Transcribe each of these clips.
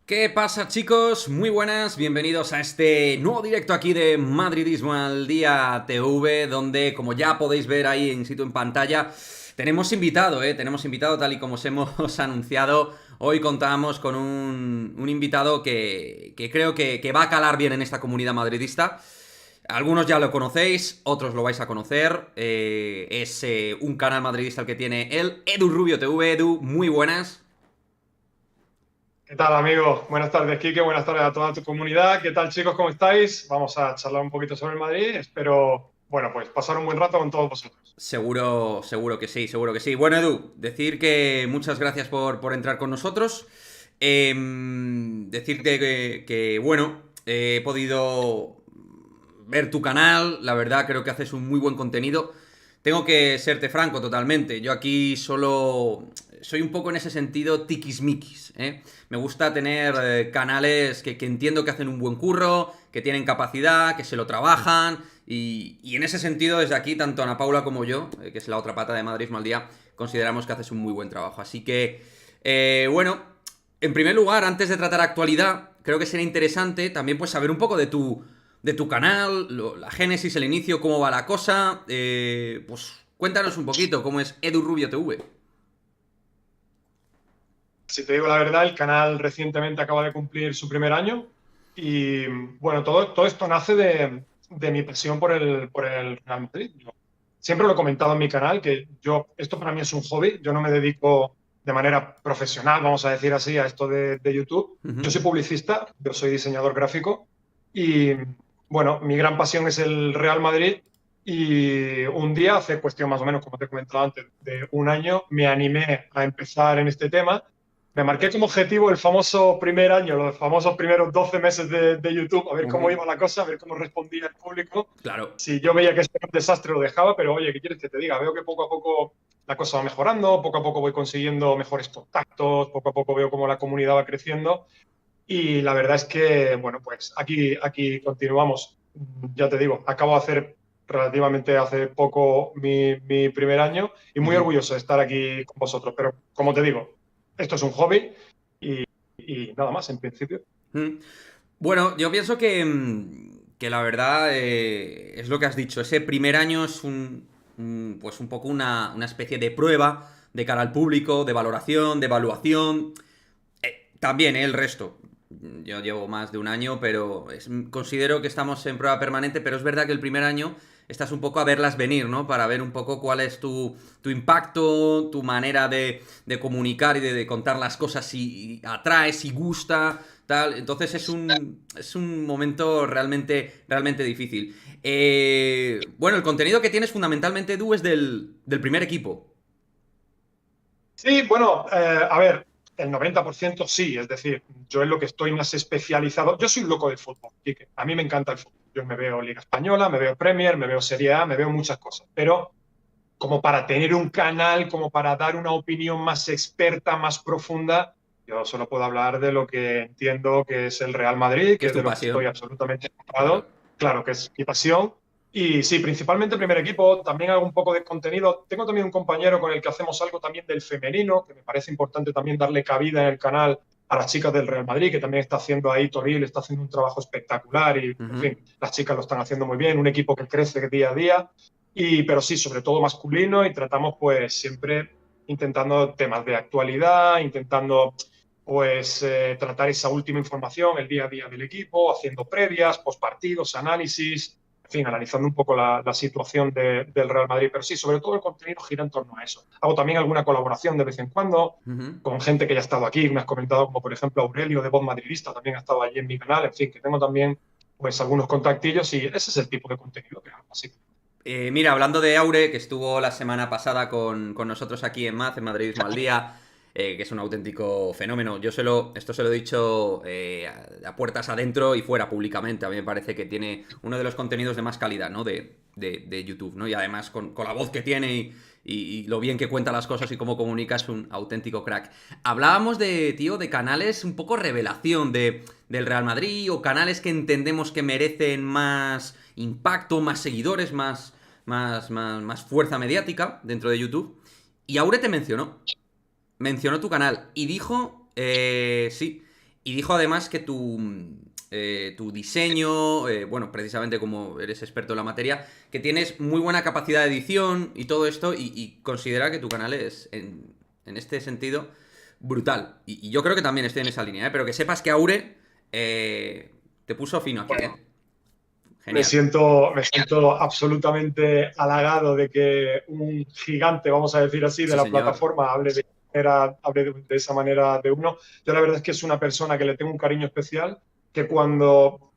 ¿Qué pasa, chicos? Muy buenas, bienvenidos a este nuevo directo aquí de Madridismo al Día TV, donde, como ya podéis ver ahí en situ en pantalla, tenemos invitado, tenemos invitado tal y como os hemos anunciado. Hoy contamos con un invitado que creo que va a calar bien en esta comunidad madridista. Algunos ya lo conocéis, otros lo vais a conocer. Es un canal madridista el que tiene el Edu Rubio TV. Edu, muy buenas. ¿Qué tal, amigo? Buenas tardes, Quique. Buenas tardes a toda tu comunidad. ¿Qué tal, chicos? ¿Cómo estáis? Vamos a charlar un poquito sobre el Madrid. Espero, bueno, pues pasar un buen rato con todos vosotros. Seguro, seguro que sí, seguro que sí. Bueno, Edu, decir que muchas gracias por entrar con nosotros. Decirte bueno, he podido ver tu canal, la verdad creo que haces un muy buen contenido. Tengo que serte franco totalmente, yo aquí solo soy un poco en ese sentido tiquismiquis, ¿eh? Me gusta tener canales que entiendo que hacen un buen curro, que tienen capacidad, que se lo trabajan y en ese sentido desde aquí tanto Ana Paula como yo, que es la otra pata de Madridismo al Día, consideramos que haces un muy buen trabajo. Así que, bueno, en primer lugar, antes de tratar actualidad, creo que sería interesante también pues saber un poco de tu canal, la génesis, el inicio, cómo va la cosa. Pues cuéntanos un poquito cómo es Edu Rubio TV. Si te digo la verdad, el canal recientemente acaba de cumplir su primer año y, bueno, todo esto nace de mi pasión por el Real Madrid. Yo siempre lo he comentado en mi canal que esto para mí es un hobby. Yo no me dedico de manera profesional, vamos a decir así, a esto de YouTube. Yo Ujú. soy publicista, yo soy diseñador gráfico y, bueno, mi gran pasión es el Real Madrid. Y un día, hace cuestión más o menos, como te he comentado antes, de un año, me animé a empezar en este tema. Me marqué como objetivo el famoso primer año, los famosos primeros 12 meses de YouTube, a ver cómo Ujú. iba la cosa, a ver cómo respondía el público. Claro. Si yo veía que esto era un desastre, lo dejaba, pero oye, ¿qué quieres que te diga? Veo que poco a poco la cosa va mejorando, poco a poco voy consiguiendo mejores contactos, poco a poco veo cómo la comunidad va creciendo y la verdad es que, bueno, pues aquí continuamos. Ya te digo, acabo de hacer relativamente hace poco mi primer año y muy Ujú. orgulloso de estar aquí con vosotros. Pero como te digo, esto es un hobby y, y nada más en principio. Mm. Bueno, yo pienso que la verdad es lo que has dicho. Ese primer año es pues un poco una especie de prueba de cara al público, de valoración, de evaluación. También, el resto. Yo llevo más de un año, pero considero que estamos en prueba permanente, pero es verdad que el primer año estás un poco a verlas venir, ¿no? Para ver un poco cuál es tu impacto, tu manera de comunicar y de contar las cosas, si atrae, si gusta, tal. Entonces es un momento realmente difícil. Bueno, el contenido que tienes fundamentalmente, Edu, es del primer equipo. Sí, bueno, a ver, el 90% sí, es decir, yo en lo que estoy más especializado, yo soy un loco del fútbol, Quique. A mí me encanta el fútbol. Yo me veo Liga Española, me veo Premier, me veo Serie A, me veo muchas cosas, pero como para tener un canal, como para dar una opinión más experta, más profunda, yo solo puedo hablar de lo que entiendo que es el Real Madrid, Que que es es de tu lo que estoy pasión. absolutamente Claro. enamorado, claro que es mi pasión. Y sí, principalmente primer equipo, también hago un poco de contenido. Tengo también un compañero con el que hacemos algo también del femenino, que me parece importante también darle cabida en el canal a las chicas del Real Madrid, que también está haciendo ahí Toril, está haciendo un trabajo espectacular y, en Ujú. fin, las chicas lo están haciendo muy bien, un equipo que crece día a día. Pero sí, sobre todo masculino y tratamos pues siempre intentando temas de actualidad, intentando pues tratar esa última información, el día a día del equipo, haciendo previas, postpartidos, análisis, en fin, analizando un poco la situación del Real Madrid. Pero sí, sobre todo el contenido gira en torno a eso. Hago también alguna colaboración de vez en cuando Ujú. con gente que ya ha estado aquí, me has comentado como por ejemplo Aurelio de Voz Madridista, también ha estado allí en mi canal, en fin, que tengo también pues algunos contactillos y ese es el tipo de contenido que hago, así. Mira, hablando de Aure, que estuvo la semana pasada con nosotros aquí en Maz, en Madridismo al Día, que es un auténtico fenómeno. Esto se lo he dicho a puertas adentro y fuera públicamente. A mí me parece que tiene uno de los contenidos de más calidad, ¿no? De YouTube, ¿no? Y además con la voz que tiene y lo bien que cuenta las cosas y cómo comunica es un auténtico crack. Hablábamos tío, de canales un poco revelación del Real Madrid o canales que entendemos que merecen más impacto, más seguidores, más fuerza mediática dentro de YouTube. Y Aure te mencionó tu canal y dijo, sí. Y dijo además que tu diseño, bueno, precisamente como eres experto en la materia, que tienes muy buena capacidad de edición y todo esto, y considera que tu canal es, en este sentido, brutal. Y yo creo que también estoy en esa línea, ¿eh? Pero que sepas que Aure te puso fino aquí, ¿eh? Bueno, Genial. me siento absolutamente halagado de que un gigante, vamos a decir así, de Sí, la señor. plataforma hable de esa manera de uno. Yo la verdad es que es una persona que le tengo un cariño especial, que cuando...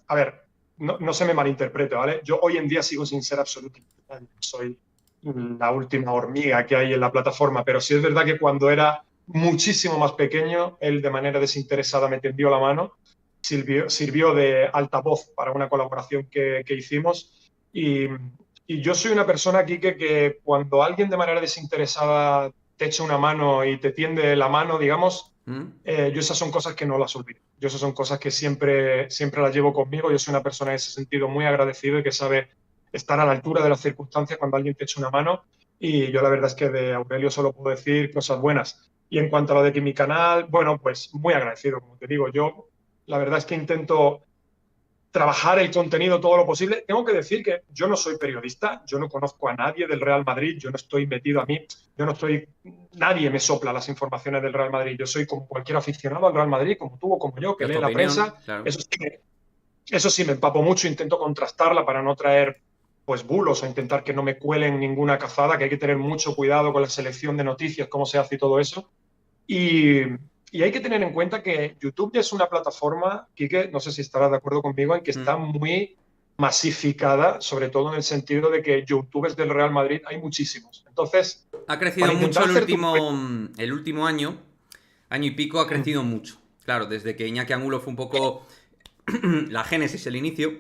a ver, no se me malinterprete, ¿vale? Yo hoy en día sigo sin ser absolutamente nadie. Soy la última hormiga que hay en la plataforma, pero sí es verdad que cuando era muchísimo más pequeño, él de manera desinteresada me tendió la mano, sirvió de altavoz para una colaboración que hicimos. Y yo soy una persona aquí que cuando alguien de manera desinteresada te echa una mano y te tiende la mano, digamos, ¿Mm? yo esas son cosas que no las olvido. Yo esas son cosas que siempre las llevo conmigo. Yo soy una persona en ese sentido muy agradecido y que sabe estar a la altura de las circunstancias cuando alguien te echa una mano. Y yo la verdad es que de Aurelio solo puedo decir cosas buenas. Y en cuanto a lo de que mi canal, bueno, pues muy agradecido, como te digo. Yo la verdad es que intento trabajar el contenido todo lo posible. Tengo que decir que yo no soy periodista, yo no conozco a nadie del Real Madrid, yo no estoy metido a mí, yo no estoy, nadie me sopla las informaciones del Real Madrid. Yo soy como cualquier aficionado al Real Madrid, como tú o como yo, que Das lee tu la prensa. opinión, claro. Eso sí me empapo mucho, intento contrastarla para no traer pues bulos o intentar que no me cuelen ninguna cazada, que hay que tener mucho cuidado con la selección de noticias, cómo se hace y todo eso. Y, y hay que tener en cuenta que YouTube ya es una plataforma, Quique, no sé si estarás de acuerdo conmigo, en que está ¿Mm? muy masificada, sobre todo en el sentido de que YouTubers del Real Madrid hay muchísimos. Entonces, Ha crecido para mucho intentar el hacer tu... último año y pico ha Mm, crecido mucho. Claro, desde que Iñaki Angulo fue un poco la génesis, el inicio,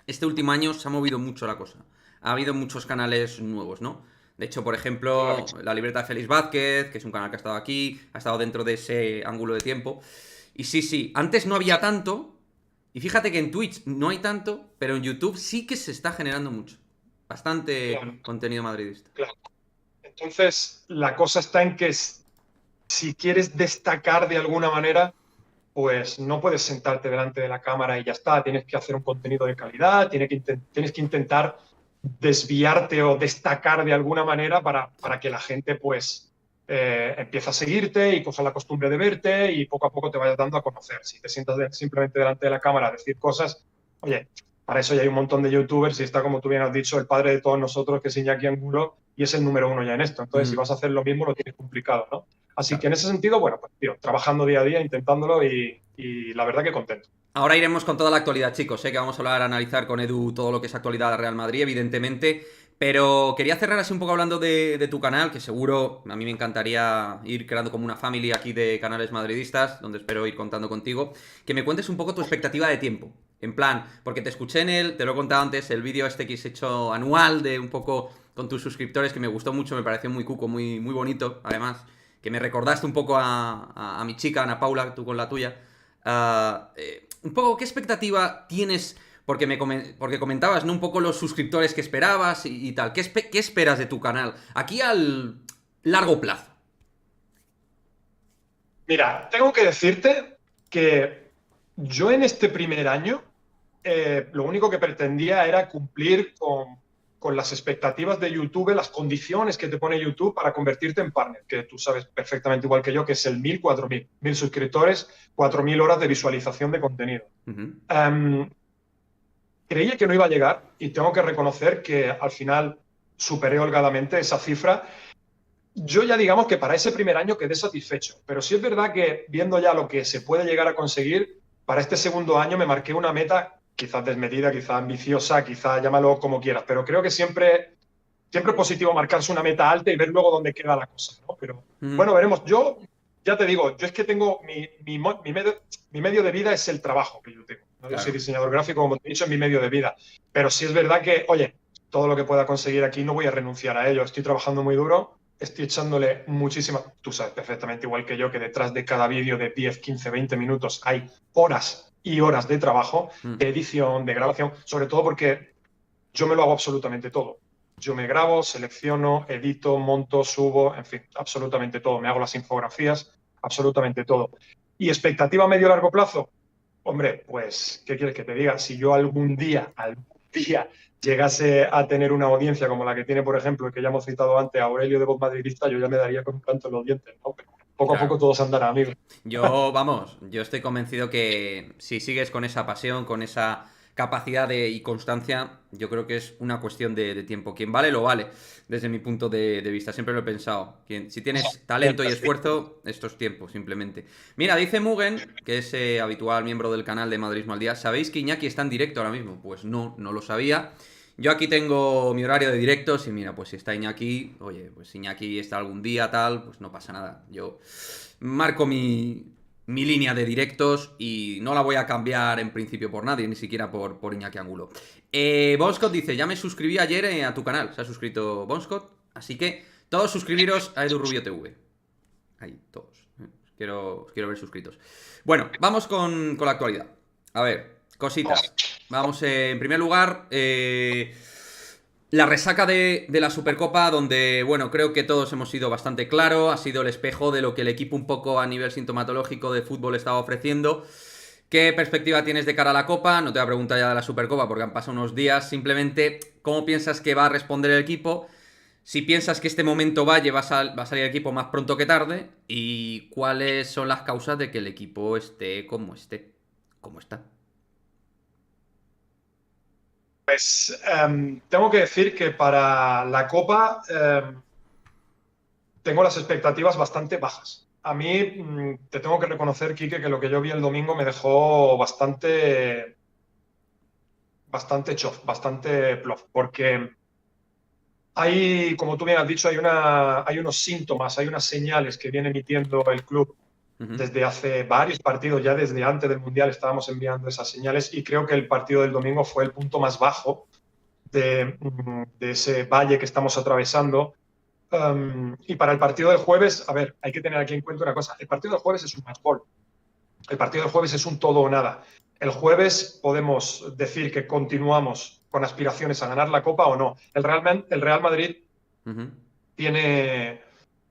este último año se ha movido mucho la cosa. Ha habido muchos canales nuevos, ¿no? De hecho, por claro. ejemplo, la libreta de Félix Vázquez, que es un canal que ha estado aquí, ha estado dentro de ese ángulo de tiempo. Y sí, sí, antes no había tanto, y fíjate que en Twitch no hay tanto, pero en YouTube sí que se está generando mucho. Claro, Bastante contenido madridista. claro. Entonces, la cosa está en que si quieres destacar de alguna manera, pues no puedes sentarte delante de la cámara y ya está. Tienes que hacer un contenido de calidad, tienes que intentar desviarte o destacar de alguna manera para que la gente pues empiece a seguirte y coja la costumbre de verte y poco a poco te vayas dando a conocer. Si te sientas simplemente delante de la cámara a decir cosas, oye, para eso ya hay un montón de youtubers y está, como tú bien has dicho, el padre de todos nosotros, que es Iñaki Angulo, y es el número uno ya en esto. Entonces, si Mm, vas a hacer lo mismo, lo tienes complicado, ¿no? Así que claro. en ese sentido, bueno, pues tío, trabajando día a día, intentándolo y la verdad que contento. Ahora iremos con toda la actualidad, chicos. Sé que vamos a hablar, a analizar con Edu todo lo que es actualidad de Real Madrid, evidentemente. Pero quería cerrar así un poco hablando de tu canal, que seguro a mí me encantaría ir creando como una familia aquí de canales madridistas, donde espero ir contando contigo. Que me cuentes un poco tu expectativa de tiempo. En plan, porque te escuché en él, te lo he contado antes, el vídeo este que has hecho anual de un poco con tus suscriptores, que me gustó mucho, me pareció muy cuco, muy, muy bonito, además. Que me recordaste un poco a mi chica, Ana Paula, tú con la tuya. Un poco, ¿qué expectativa tienes? Porque comentabas, ¿no? Un poco los suscriptores que esperabas y tal. ¿Qué esperas de tu canal? Aquí al largo plazo. Mira, tengo que decirte que yo en este primer año lo único que pretendía era cumplir con las expectativas de YouTube, las condiciones que te pone YouTube para convertirte en partner, que tú sabes perfectamente igual que yo, que es el 1000, 4000, 1000 suscriptores, 4000 horas de visualización de contenido. Ujú. Um, Creía que no iba a llegar y tengo que reconocer que al final superé holgadamente esa cifra. Yo ya digamos que para ese primer año quedé satisfecho, pero sí es verdad que viendo ya lo que se puede llegar a conseguir, para este segundo año me marqué una meta quizás desmedida, quizás ambiciosa, quizás llámalo como quieras, pero creo que siempre es positivo marcarse una meta alta y ver luego dónde queda la cosa, ¿no? Pero Ujú. bueno, veremos. Yo ya te digo, yo es que tengo mi medio de vida es el trabajo que yo tengo, ¿no? Yo soy Claro. diseñador gráfico, como te he dicho, es mi medio de vida, pero sí es verdad que, oye, todo lo que pueda conseguir aquí no voy a renunciar a ello, estoy trabajando muy duro. Estoy echándole muchísima... Tú sabes perfectamente, igual que yo, que detrás de cada vídeo de 10, 15, 20 minutos hay horas y horas de trabajo, Mm. de edición, de grabación, sobre todo porque yo me lo hago absolutamente todo. Yo me grabo, selecciono, edito, monto, subo, en fin, absolutamente todo. Me hago las infografías, absolutamente todo. Y expectativa a medio largo plazo, hombre, pues, ¿qué quieres que te diga? Si yo algún día llegase a tener una audiencia como la que tiene, por ejemplo, el que ya hemos citado antes, Aurelio de Voz Madridista, yo ya me daría con un canto en los dientes, ¿no? Pero poco a poco Claro. todos andarán, amigos. Yo estoy convencido que si sigues con esa pasión, con esa capacidad y constancia, yo creo que es una cuestión de tiempo. Quien vale, lo vale, desde mi punto de vista. Siempre lo he pensado. Si tienes talento y esfuerzo, esto es tiempo, simplemente. Mira, dice Mugen, que es habitual miembro del canal de Madridismo al Día, ¿sabéis que Iñaki está en directo ahora mismo? Pues no, no lo sabía. Yo aquí tengo mi horario de directos y mira, pues si está Iñaki, oye, pues si Iñaki está algún día tal, pues no pasa nada. Yo marco mi línea de directos y no la voy a cambiar en principio por nadie, ni siquiera por Iñaki Angulo. Bonscott dice, ya me suscribí ayer a tu canal, se ha suscrito Bonscott, así que todos suscribiros a Edu Rubio TV. Ahí, todos. Os quiero ver suscritos. Bueno, vamos con la actualidad. A ver, cositas. Vamos, en primer lugar, la resaca de la Supercopa, donde, bueno, creo que todos hemos sido bastante claros, ha sido el espejo de lo que el equipo un poco a nivel sintomatológico de fútbol estaba ofreciendo. ¿Qué perspectiva tienes de cara a la Copa? No te voy a preguntar ya de la Supercopa porque han pasado unos días. Simplemente, ¿cómo piensas que va a responder el equipo? Si piensas que este momento Valle va a salir el equipo más pronto que tarde. ¿Y cuáles son las causas de que el equipo esté como esté? ¿Cómo está? Pues tengo que decir que para la Copa tengo las expectativas bastante bajas. A mí te tengo que reconocer, Quique, que lo que yo vi el domingo me dejó bastante chof, bastante plof, porque hay, como tú bien has dicho, hay unos síntomas, hay unas señales que viene emitiendo el club desde hace varios partidos, ya desde antes del Mundial estábamos enviando esas señales y creo que el partido del domingo fue el punto más bajo de ese valle que estamos atravesando. Y para el partido del jueves, a ver, hay que tener aquí en cuenta una cosa, el partido del jueves es un match ball, el partido del jueves es un todo o nada. El jueves podemos decir que continuamos con aspiraciones a ganar la Copa o no. El Real Madrid tiene,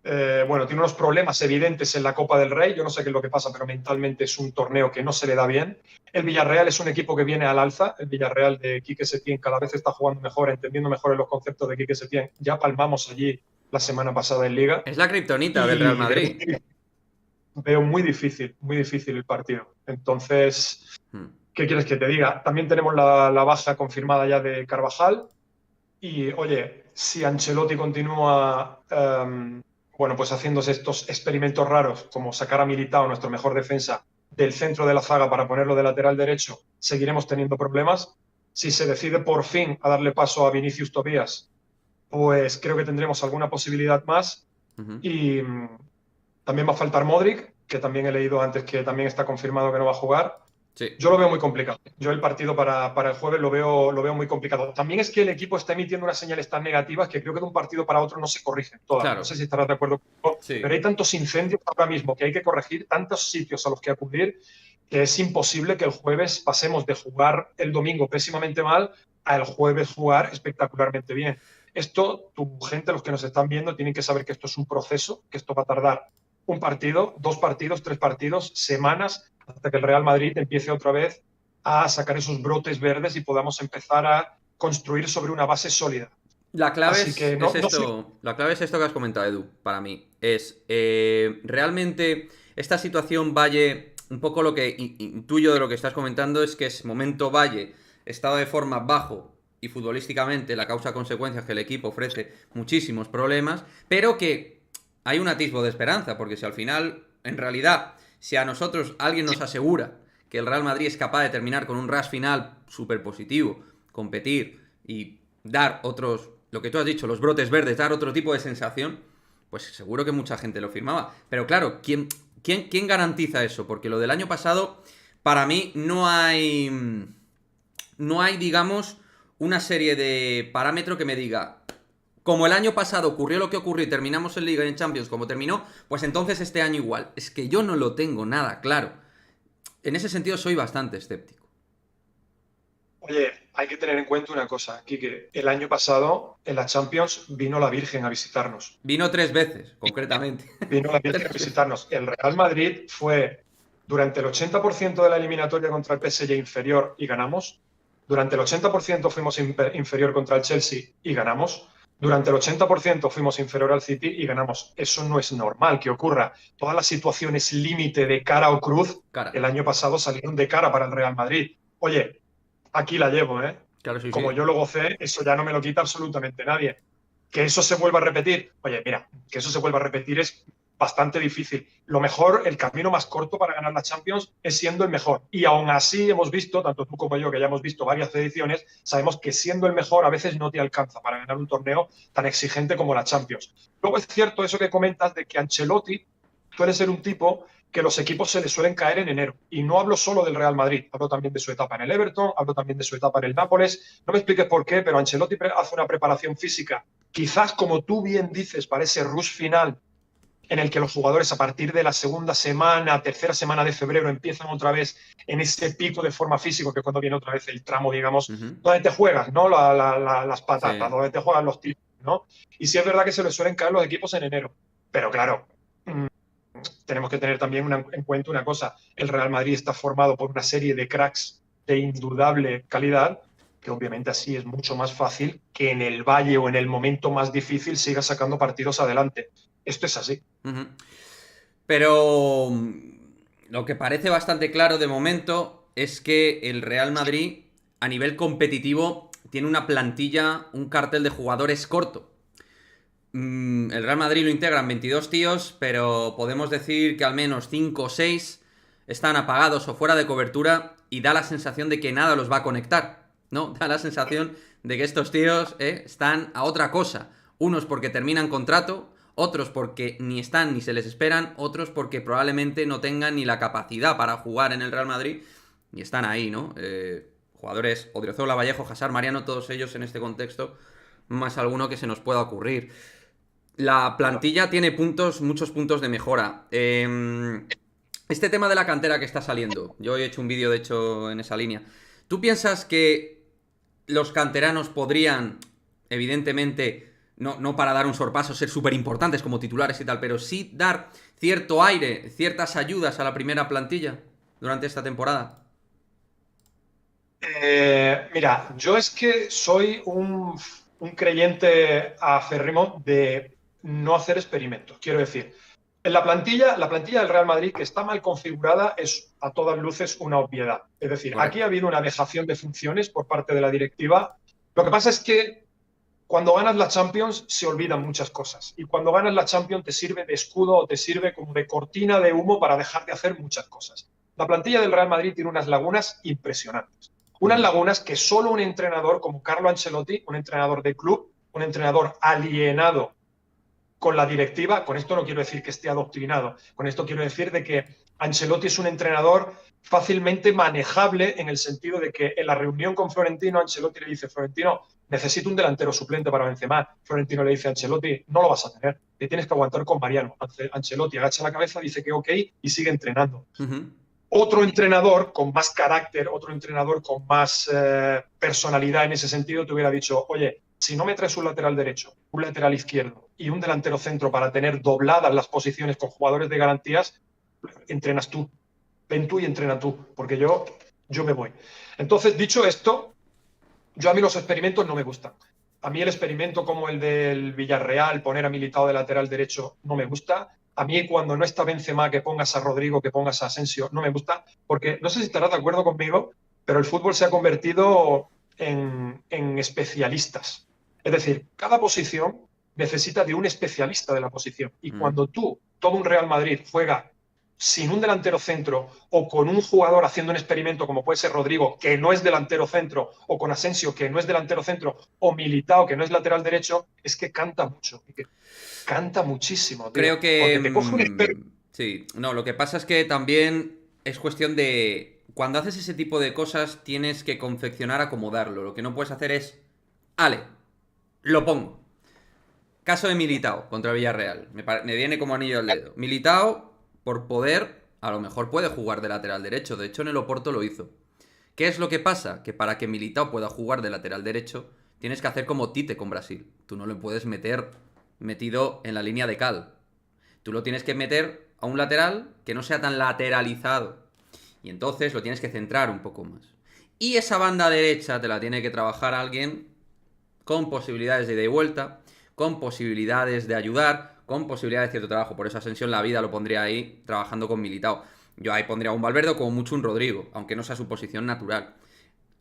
tiene unos problemas evidentes en la Copa del Rey. Yo no sé qué es lo que pasa, pero mentalmente es un torneo que no se le da bien. El Villarreal es un equipo que viene al alza. El Villarreal de Quique Setién cada vez está jugando mejor, entendiendo mejor en los conceptos de Quique Setién. Ya palmamos allí la semana pasada en Liga. Es la kriptonita del Real Madrid. Veo muy difícil el partido. Entonces, ¿qué quieres que te diga? También tenemos la baja confirmada ya de Carvajal. Y, oye, si Ancelotti continúa pues haciéndose estos experimentos raros, como sacar a Militao, nuestro mejor defensa, del centro de la zaga para ponerlo de lateral derecho, seguiremos teniendo problemas. Si se decide por fin a darle paso a Vinicius Tobías, pues creo que tendremos alguna posibilidad más. Y también va a faltar Modric, que también he leído antes que también está confirmado que no va a jugar. Sí. Yo lo veo muy complicado. Yo el partido para el jueves lo veo muy complicado. También es que el equipo está emitiendo unas señales tan negativas que creo que de un partido para otro no se corrigen todas. Claro. No sé si estarás de acuerdo conmigo, Sí. pero hay tantos incendios ahora mismo que hay que corregir, tantos sitios a los que acudir, que es imposible que el jueves pasemos de jugar el domingo pésimamente mal a el jueves jugar espectacularmente bien. Esto, tu gente, los que nos están viendo, tienen que saber que esto es un proceso, que esto va a tardar un partido, 2 partidos, 3 partidos, semanas, hasta que el Real Madrid empiece otra vez a sacar esos brotes verdes y podamos empezar a construir sobre una base sólida. La clave Así que no sé. La clave es esto que has comentado, Edu, para mí. Es realmente esta situación Valle, un poco lo que intuyo de lo que estás comentando es que es momento Valle, estado de forma bajo y futbolísticamente la causa-consecuencia es que el equipo ofrece muchísimos problemas, pero que hay un atisbo de esperanza, porque si al final, en realidad, si a nosotros alguien nos asegura que el Real Madrid es capaz de terminar con un rush final súper positivo, competir y dar otros, lo que tú has dicho, los brotes verdes, dar otro tipo de sensación, pues seguro que mucha gente lo firmaba. Pero claro, ¿quién garantiza eso? Porque lo del año pasado, para mí, no hay, digamos, una serie de parámetros que me diga, como el año pasado ocurrió lo que ocurrió y terminamos en Liga y en Champions como terminó, pues entonces este año igual. Es que yo no lo tengo nada claro. En ese sentido soy bastante escéptico. Oye, hay que tener en cuenta una cosa, Quique. El año pasado, en la Champions, vino la Virgen a visitarnos. Vino 3 veces, concretamente. Vino la Virgen a visitarnos. El Real Madrid fue durante el 80% de la eliminatoria contra el PSG inferior y ganamos. Durante el 80% fuimos inferior contra el Chelsea y ganamos. Durante el 80% fuimos inferior al City y ganamos. Eso no es normal que ocurra. Todas las situaciones límite de cara o cruz Cara. el año pasado salieron de cara para el Real Madrid. Oye, aquí la llevo, ¿eh? Claro, sí, Como sí. yo lo gocé, eso ya no me lo quita absolutamente nadie. Que eso se vuelva a repetir, oye, mira, que eso se vuelva a repetir es bastante difícil. Lo mejor, el camino más corto para ganar la Champions es siendo el mejor. Y aún así hemos visto, tanto tú como yo, que ya hemos visto varias ediciones, sabemos que siendo el mejor a veces no te alcanza para ganar un torneo tan exigente como la Champions. Luego es cierto eso que comentas de que Ancelotti suele ser un tipo que los equipos se le suelen caer en enero. Y no hablo solo del Real Madrid, hablo también de su etapa en el Everton, hablo también de su etapa en el Nápoles. No me expliques por qué, pero Ancelotti hace una preparación física, quizás como tú bien dices, para ese rush final en el que los jugadores a partir de la segunda semana, tercera semana de febrero empiezan otra vez en ese pico de forma física, que es cuando viene otra vez el tramo, digamos, donde te juegas, ¿no? Las patatas, Sí. donde te juegan los tiros, ¿no? Y sí es verdad que se les suelen caer los equipos en enero, pero claro, tenemos que tener también en cuenta una cosa, el Real Madrid está formado por una serie de cracks de indudable calidad, que obviamente así es mucho más fácil que en el valle o en el momento más difícil siga sacando partidos adelante. Esto es así. Pero lo que parece bastante claro de momento es que el Real Madrid, a nivel competitivo, tiene una plantilla, un cartel de jugadores corto. El Real Madrid lo integran 22 tíos, pero podemos decir que al menos 5 o 6 están apagados o fuera de cobertura y da la sensación de que nada los va a conectar, ¿no? Da la sensación de que estos tíos están a otra cosa. Unos porque terminan contrato, otros porque ni están ni se les esperan, otros porque probablemente no tengan ni la capacidad para jugar en el Real Madrid y están ahí, ¿no? Jugadores, Odriozola, Vallejo, Hazard, Mariano, todos ellos en este contexto, más alguno que se nos pueda ocurrir. La Claro. plantilla tiene puntos, muchos puntos de mejora. Este tema de la cantera que está saliendo, yo he hecho un vídeo de hecho en esa línea. ¿Tú piensas que los canteranos podrían, evidentemente, no para dar un sorpaso, ser súper importantes como titulares y tal, pero sí dar cierto aire, ciertas ayudas a la primera plantilla durante esta temporada? Mira, yo es que soy un creyente acérrimo de no hacer experimentos. Quiero decir, en la plantilla del Real Madrid, que está mal configurada, es a todas luces una obviedad. Es decir, aquí Correcto. ha habido una dejación de funciones por parte de la directiva. Lo que pasa es que cuando ganas la Champions se olvidan muchas cosas. Y cuando ganas la Champions te sirve de escudo o te sirve como de cortina de humo para dejar de hacer muchas cosas. La plantilla del Real Madrid tiene unas lagunas impresionantes. Unas lagunas que solo un entrenador como Carlo Ancelotti, un entrenador de club, un entrenador alienado con la directiva, con esto no quiero decir que esté adoctrinado, con esto quiero decir de que Ancelotti es un entrenador fácilmente manejable en el sentido de que en la reunión con Florentino, Ancelotti le dice, Florentino, necesito un delantero suplente para Benzema. Florentino le dice a Ancelotti, no lo vas a tener, te tienes que aguantar con Mariano. Ancelotti agacha la cabeza, dice que ok y sigue entrenando. Otro entrenador con más carácter, otro entrenador con más personalidad en ese sentido, te hubiera dicho, oye, si no me traes un lateral derecho, un lateral izquierdo y un delantero centro para tener dobladas las posiciones con jugadores de garantías, entrenas tú. Ven tú y entrena tú, porque yo me voy. Entonces, dicho esto, yo a mí los experimentos no me gustan. A mí el experimento como el del Villarreal, poner a Militao de lateral derecho, no me gusta. A mí cuando no está Benzema, que pongas a Rodrigo, que pongas a Asensio, no me gusta, porque no sé si estarás de acuerdo conmigo, pero el fútbol se ha convertido en especialistas. Es decir, cada posición necesita de un especialista de la posición. Y cuando tú, todo un Real Madrid, juega sin un delantero centro o con un jugador haciendo un experimento como puede ser Rodrigo, que no es delantero centro, o con Asensio, que no es delantero centro, o Militao, que no es lateral derecho, es que canta mucho. Canta muchísimo, tío. Creo que... Porque te coge un experto. sí, no, lo que pasa es que también es cuestión de... Cuando haces ese tipo de cosas tienes que confeccionar, acomodarlo. Lo que no puedes hacer es... Ale, lo pongo. Caso de Militao contra Villarreal. Me viene como anillo al dedo. Militao, por poder, a lo mejor puede jugar de lateral derecho. De hecho, en el Oporto lo hizo. ¿Qué es lo que pasa? Que para que Militao pueda jugar de lateral derecho, tienes que hacer como Tite con Brasil. Tú no le puedes meter metido en la línea de cal. Tú lo tienes que meter a un lateral que no sea tan lateralizado. Y entonces lo tienes que centrar un poco más. Y esa banda derecha te la tiene que trabajar alguien con posibilidades de ida y vuelta, con posibilidades de ayudar, con posibilidades de cierto trabajo. Por eso Asensio en la vida lo pondría ahí trabajando con Militao. Yo ahí pondría un Valverde o como mucho un Rodrigo, aunque no sea su posición natural.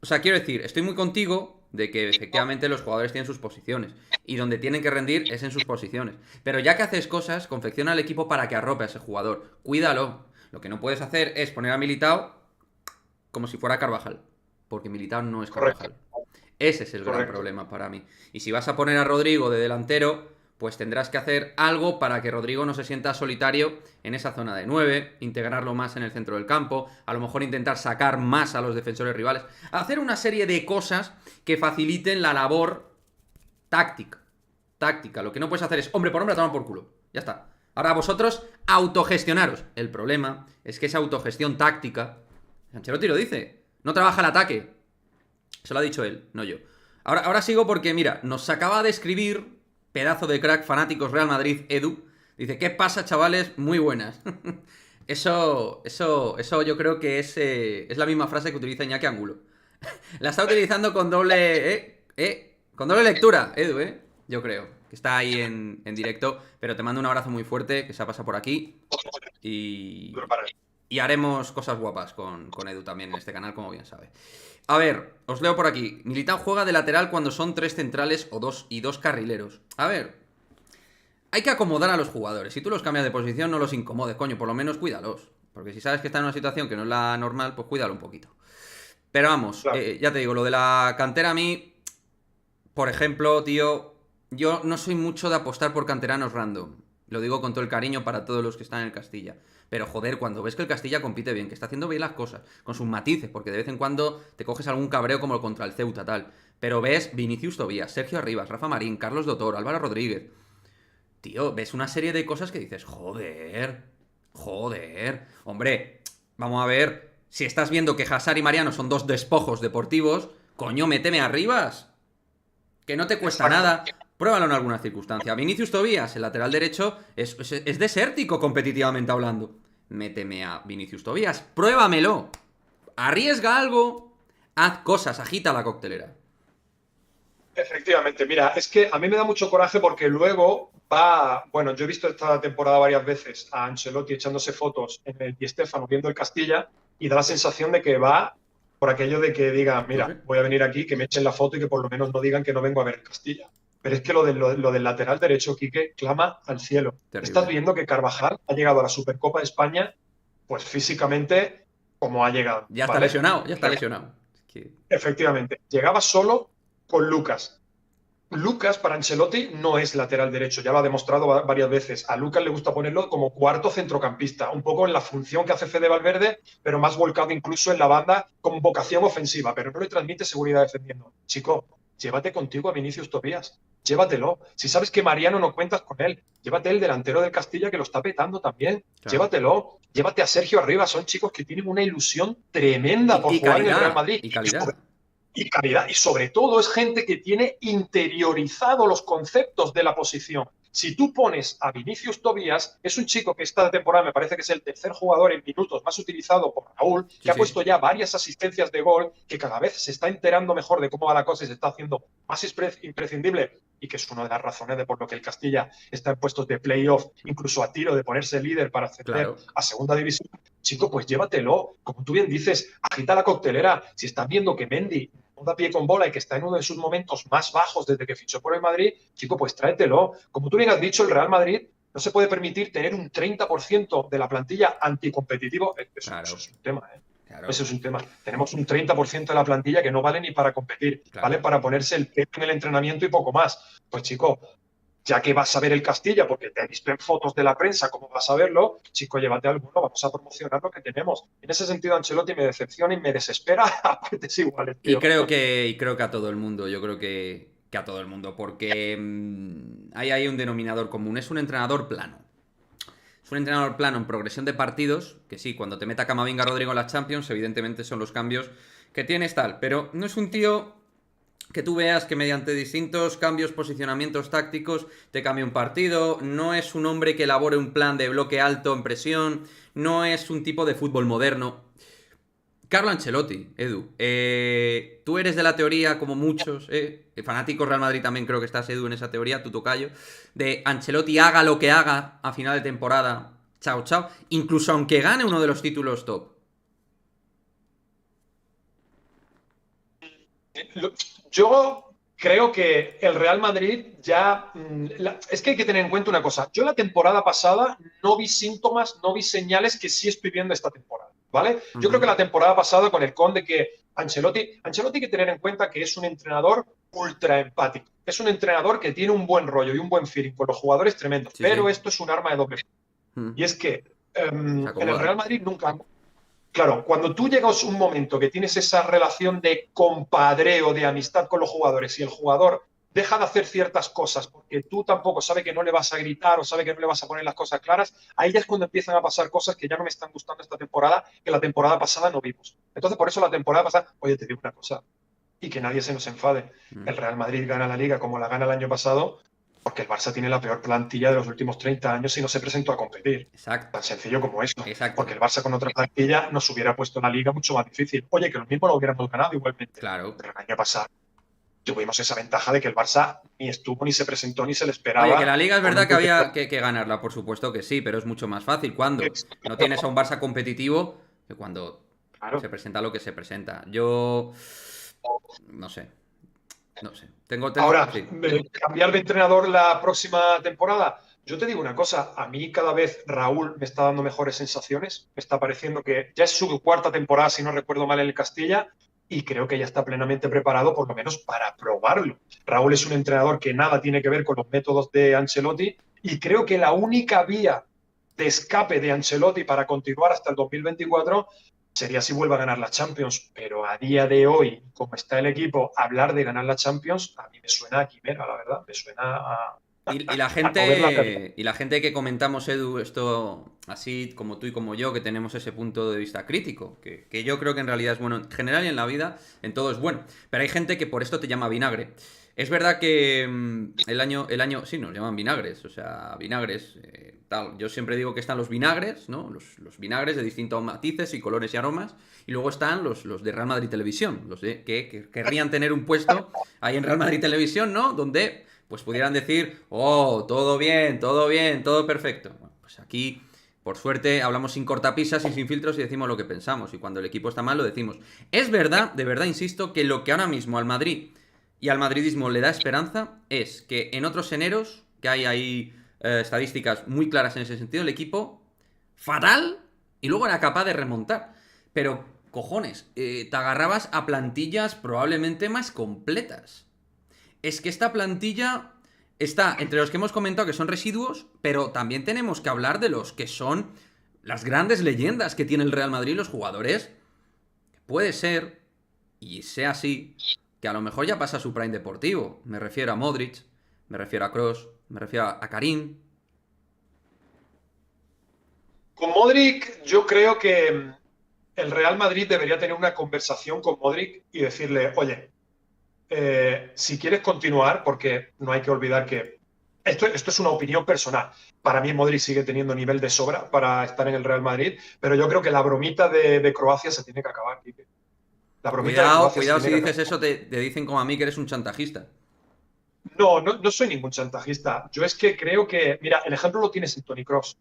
O sea, quiero decir, estoy muy contigo de que efectivamente los jugadores tienen sus posiciones. Y donde tienen que rendir es en sus posiciones. Pero ya que haces cosas, confecciona el equipo para que arrope a ese jugador. Cuídalo. Lo que no puedes hacer es poner a Militao como si fuera Carvajal. Porque Militao no es Correcto, Carvajal. Ese es el gran correcto. problema para mí. Y si vas a poner a Rodrigo de delantero, pues tendrás que hacer algo para que Rodrigo no se sienta solitario en esa zona de 9, integrarlo más en el centro del campo, a lo mejor intentar sacar más a los defensores rivales, hacer una serie de cosas que faciliten la labor táctica. Táctica. Lo que no puedes hacer es hombre por hombre a tomar por culo. Ya está. Ahora vosotros autogestionaros. El problema es que esa autogestión táctica, Ancelotti lo dice, no trabaja el ataque. Se lo ha dicho él, no yo. Ahora sigo porque, mira, nos acaba de escribir, pedazo de crack, fanáticos Real Madrid, Edu. Dice, ¿qué pasa, chavales? Muy buenas. Eso yo creo que es la misma frase que utiliza Iñaki Angulo. La está utilizando con doble, con doble lectura, Edu, yo creo. Que está ahí en directo. Pero te mando un abrazo muy fuerte, que se ha pasado por aquí. Y haremos cosas guapas con Edu también en este canal, como bien sabe. A ver, os leo por aquí. Militao juega de lateral cuando son 3 centrales o 2 y 2 carrileros. A ver, hay que acomodar a los jugadores. Si tú los cambias de posición, no los incomodes, coño, por lo menos cuídalos. Porque si sabes que están en una situación que no es la normal, pues cuídalo un poquito. Pero vamos, Claro. ya te digo, lo de la cantera a mí, por ejemplo, tío, yo no soy mucho de apostar por canteranos random. Lo digo con todo el cariño para todos los que están en el Castilla. Pero joder, cuando ves que el Castilla compite bien, que está haciendo bien las cosas, con sus matices, porque de vez en cuando te coges algún cabreo como contra el Ceuta, tal. Pero ves Vinicius Tobías, Sergio Arribas, Rafa Marín, Carlos Dottor, Álvaro Rodríguez. Tío, ves una serie de cosas que dices, joder, joder. Hombre, vamos a ver. Si estás viendo que Hazard y Mariano son dos despojos deportivos, coño, méteme a Arribas. Que no te cuesta Exacto. nada. Pruébalo en alguna circunstancia. Vinicius Tobías, el lateral derecho, es desértico competitivamente hablando. Méteme a Vinicius Tobías. Pruébamelo. Arriesga algo. Haz cosas. Agita la coctelera. Efectivamente, mira, es que a mí me da mucho coraje porque luego bueno, yo he visto esta temporada varias veces a Ancelotti echándose fotos en el Di Stéfano viendo el Castilla y da la sensación de que va por aquello de que diga, No sé. mira, voy a venir aquí, que me echen la foto y que por lo menos no digan que no vengo a ver el Castilla. Pero es que lo del lateral derecho, Quique, clama al cielo. Estás Terrible. viendo que Carvajal ha llegado a la Supercopa de España, pues físicamente como ha llegado, Ya está ¿vale? lesionado. Ya está lesionado. Es que... Efectivamente, llegaba solo con Lucas. Lucas para Ancelotti no es lateral derecho, ya lo ha demostrado varias veces. A Lucas le gusta ponerlo como cuarto centrocampista, un poco en la función que hace Fede Valverde, pero más volcado incluso en la banda con vocación ofensiva, pero no le transmite seguridad defendiendo. Chico, llévate contigo a Vinicius Tobías, llévatelo. Si sabes que Mariano no cuentas con él, llévate el delantero del Castilla que lo está petando también, Claro. llévatelo. Llévate a Sergio Arriba, son chicos que tienen una ilusión tremenda por Y jugar en el Real calidad. Madrid. Y calidad. Y calidad. Y sobre todo es gente que tiene interiorizado los conceptos de la posición. Si tú pones a Vinicius Tobías, es un chico que esta temporada me parece que es el tercer jugador en minutos más utilizado por Raúl, Sí, que ha sí. puesto ya varias asistencias de gol, que cada vez se está enterando mejor de cómo va la cosa y se está haciendo más imprescindible y que es una de las razones de por lo que el Castilla está en puestos de playoff, incluso a tiro de ponerse líder para ascender Claro. a segunda división. Chico, pues llévatelo. Como tú bien dices, agita la coctelera. Si estás viendo que Mendy no da pie con bola y que está en uno de sus momentos más bajos desde que fichó por el Madrid, chico, pues tráetelo. Como tú bien has dicho, el Real Madrid no se puede permitir tener un 30% de la plantilla anticompetitivo. Eso Claro. es un tema, ¿eh? Claro. Eso es un tema. Tenemos un 30% de la plantilla que no vale ni para competir, vale Claro. para ponerse el pecho en el entrenamiento y poco más. Pues chico, ya que vas a ver el Castilla, porque te he visto en fotos de la prensa, ¿cómo vas a verlo? Chico, llévate alguno, vamos a promocionar lo que tenemos. En ese sentido, Ancelotti me decepciona y me desespera a partes iguales, Y tío. creo que a todo el mundo, yo creo que a todo el mundo, porque ahí hay un denominador común, es un entrenador plano. Es un entrenador plano en progresión de partidos, que sí, cuando te meta Camavinga Rodrigo en las Champions, evidentemente son los cambios que tienes tal, pero no es un tío que tú veas que mediante distintos cambios, posicionamientos tácticos, te cambia un partido. No es un hombre que elabore un plan de bloque alto en presión. No es un tipo de fútbol moderno. Carlo Ancelotti, Edu. Tú eres de la teoría, como muchos, fanáticos Real Madrid también creo que estás, Edu, en esa teoría, tu tocayo, de Ancelotti haga lo que haga a final de temporada. Chao, chao. Incluso aunque gane uno de los títulos top. Yo creo que el Real Madrid ya... Es que hay que tener en cuenta una cosa. Yo la temporada pasada no vi síntomas, no vi señales que sí estoy viendo esta temporada, ¿vale? Yo creo que la temporada pasada con el Conde que Ancelotti hay que tener en cuenta que es un entrenador ultra empático. Es un entrenador que tiene un buen rollo y un buen feeling con los jugadores tremendos, Sí, pero sí. esto es un arma de doble filo. Y es que Se en el acomoda. Real Madrid nunca... Claro, cuando tú llegas a un momento que tienes esa relación de compadreo, de amistad con los jugadores y el jugador deja de hacer ciertas cosas porque tú tampoco sabes que no le vas a gritar o sabe que no le vas a poner las cosas claras, ahí ya es cuando empiezan a pasar cosas que ya no me están gustando esta temporada, que la temporada pasada no vimos. Entonces, por eso la temporada pasada, oye, te digo una cosa, y que nadie se nos enfade, el Real Madrid gana la Liga como la gana el año pasado porque el Barça tiene la peor plantilla de los últimos 30 años y no se presentó a competir. Exacto. Tan sencillo como eso. Exacto. Porque el Barça con otra plantilla nos hubiera puesto la Liga mucho más difícil. Oye, que lo mismo lo hubiéramos ganado igualmente. Claro. Pero el año pasado tuvimos esa ventaja de que el Barça ni estuvo, ni se presentó, ni se le Oye, que la esperaba. liga es Con verdad un que había que ganarla, por supuesto que sí, pero es mucho más fácil cuando no tienes a un Barça competitivo que cuando Claro. se presenta lo que se presenta. Yo no sé, no sé. Ahora, Sí. cambiar de entrenador la próxima temporada. Yo te digo una cosa, a mí cada vez Raúl me está dando mejores sensaciones. Me está pareciendo que ya es su cuarta temporada, si no recuerdo mal, en el Castilla, y creo que ya está plenamente preparado, por lo menos, para probarlo. Raúl es un entrenador que nada tiene que ver con los métodos de Ancelotti, y creo que la única vía de escape de Ancelotti para continuar hasta el 2024 sería si vuelve a ganar la Champions, pero a día de hoy, como está el equipo, hablar de ganar la Champions a mí me suena a quimera, la verdad, me suena Y la a no ver la realidad. gente que comentamos, Edu, esto así como tú y como yo, que tenemos ese punto de vista crítico, que yo creo que en realidad es bueno en general y en la vida, en todo es bueno. Pero hay gente que por esto te llama vinagre. Es verdad que sí, nos llaman vinagres, o sea, vinagres, tal. Yo siempre digo que están los vinagres, ¿no? Los vinagres de distintos matices y colores y aromas. Y luego están los de Real Madrid Televisión, que querrían tener un puesto ahí en Real Madrid Televisión, ¿no? Donde pues pudieran decir, oh, todo bien, todo bien, todo perfecto. Bueno, pues aquí, por suerte, hablamos sin cortapisas y sin filtros y decimos lo que pensamos. Y cuando el equipo está mal, lo decimos. Es verdad, de verdad, insisto, que lo que ahora mismo al Madrid y al madridismo le da esperanza es que en otros eneros, que hay ahí estadísticas muy claras en ese sentido, el equipo fatal y luego era capaz de remontar. Pero, cojones, te agarrabas a plantillas probablemente más completas. Es que esta plantilla está entre los que hemos comentado que son residuos, pero también tenemos que hablar de los que son las grandes leyendas que tiene el Real Madrid, los jugadores. Puede ser, y sea así, que a lo mejor ya pasa su prime deportivo. Me refiero a Modric, me refiero a Kroos, me refiero a Karim. Con Modric, yo creo que el Real Madrid debería tener una conversación con Modric y decirle, oye, si quieres continuar, porque no hay que olvidar que esto es una opinión personal. Para mí Modric sigue teniendo nivel de sobra para estar en el Real Madrid, pero yo creo que la bromita de Croacia se tiene que acabar, Quique. La bromita de Cuidado, Croacia se cuidado tiene si que dices acabar. eso, te dicen como a mí que eres un chantajista. No, no, no soy ningún chantajista. Yo es que creo que, mira, el ejemplo lo tienes en Toni Kroos.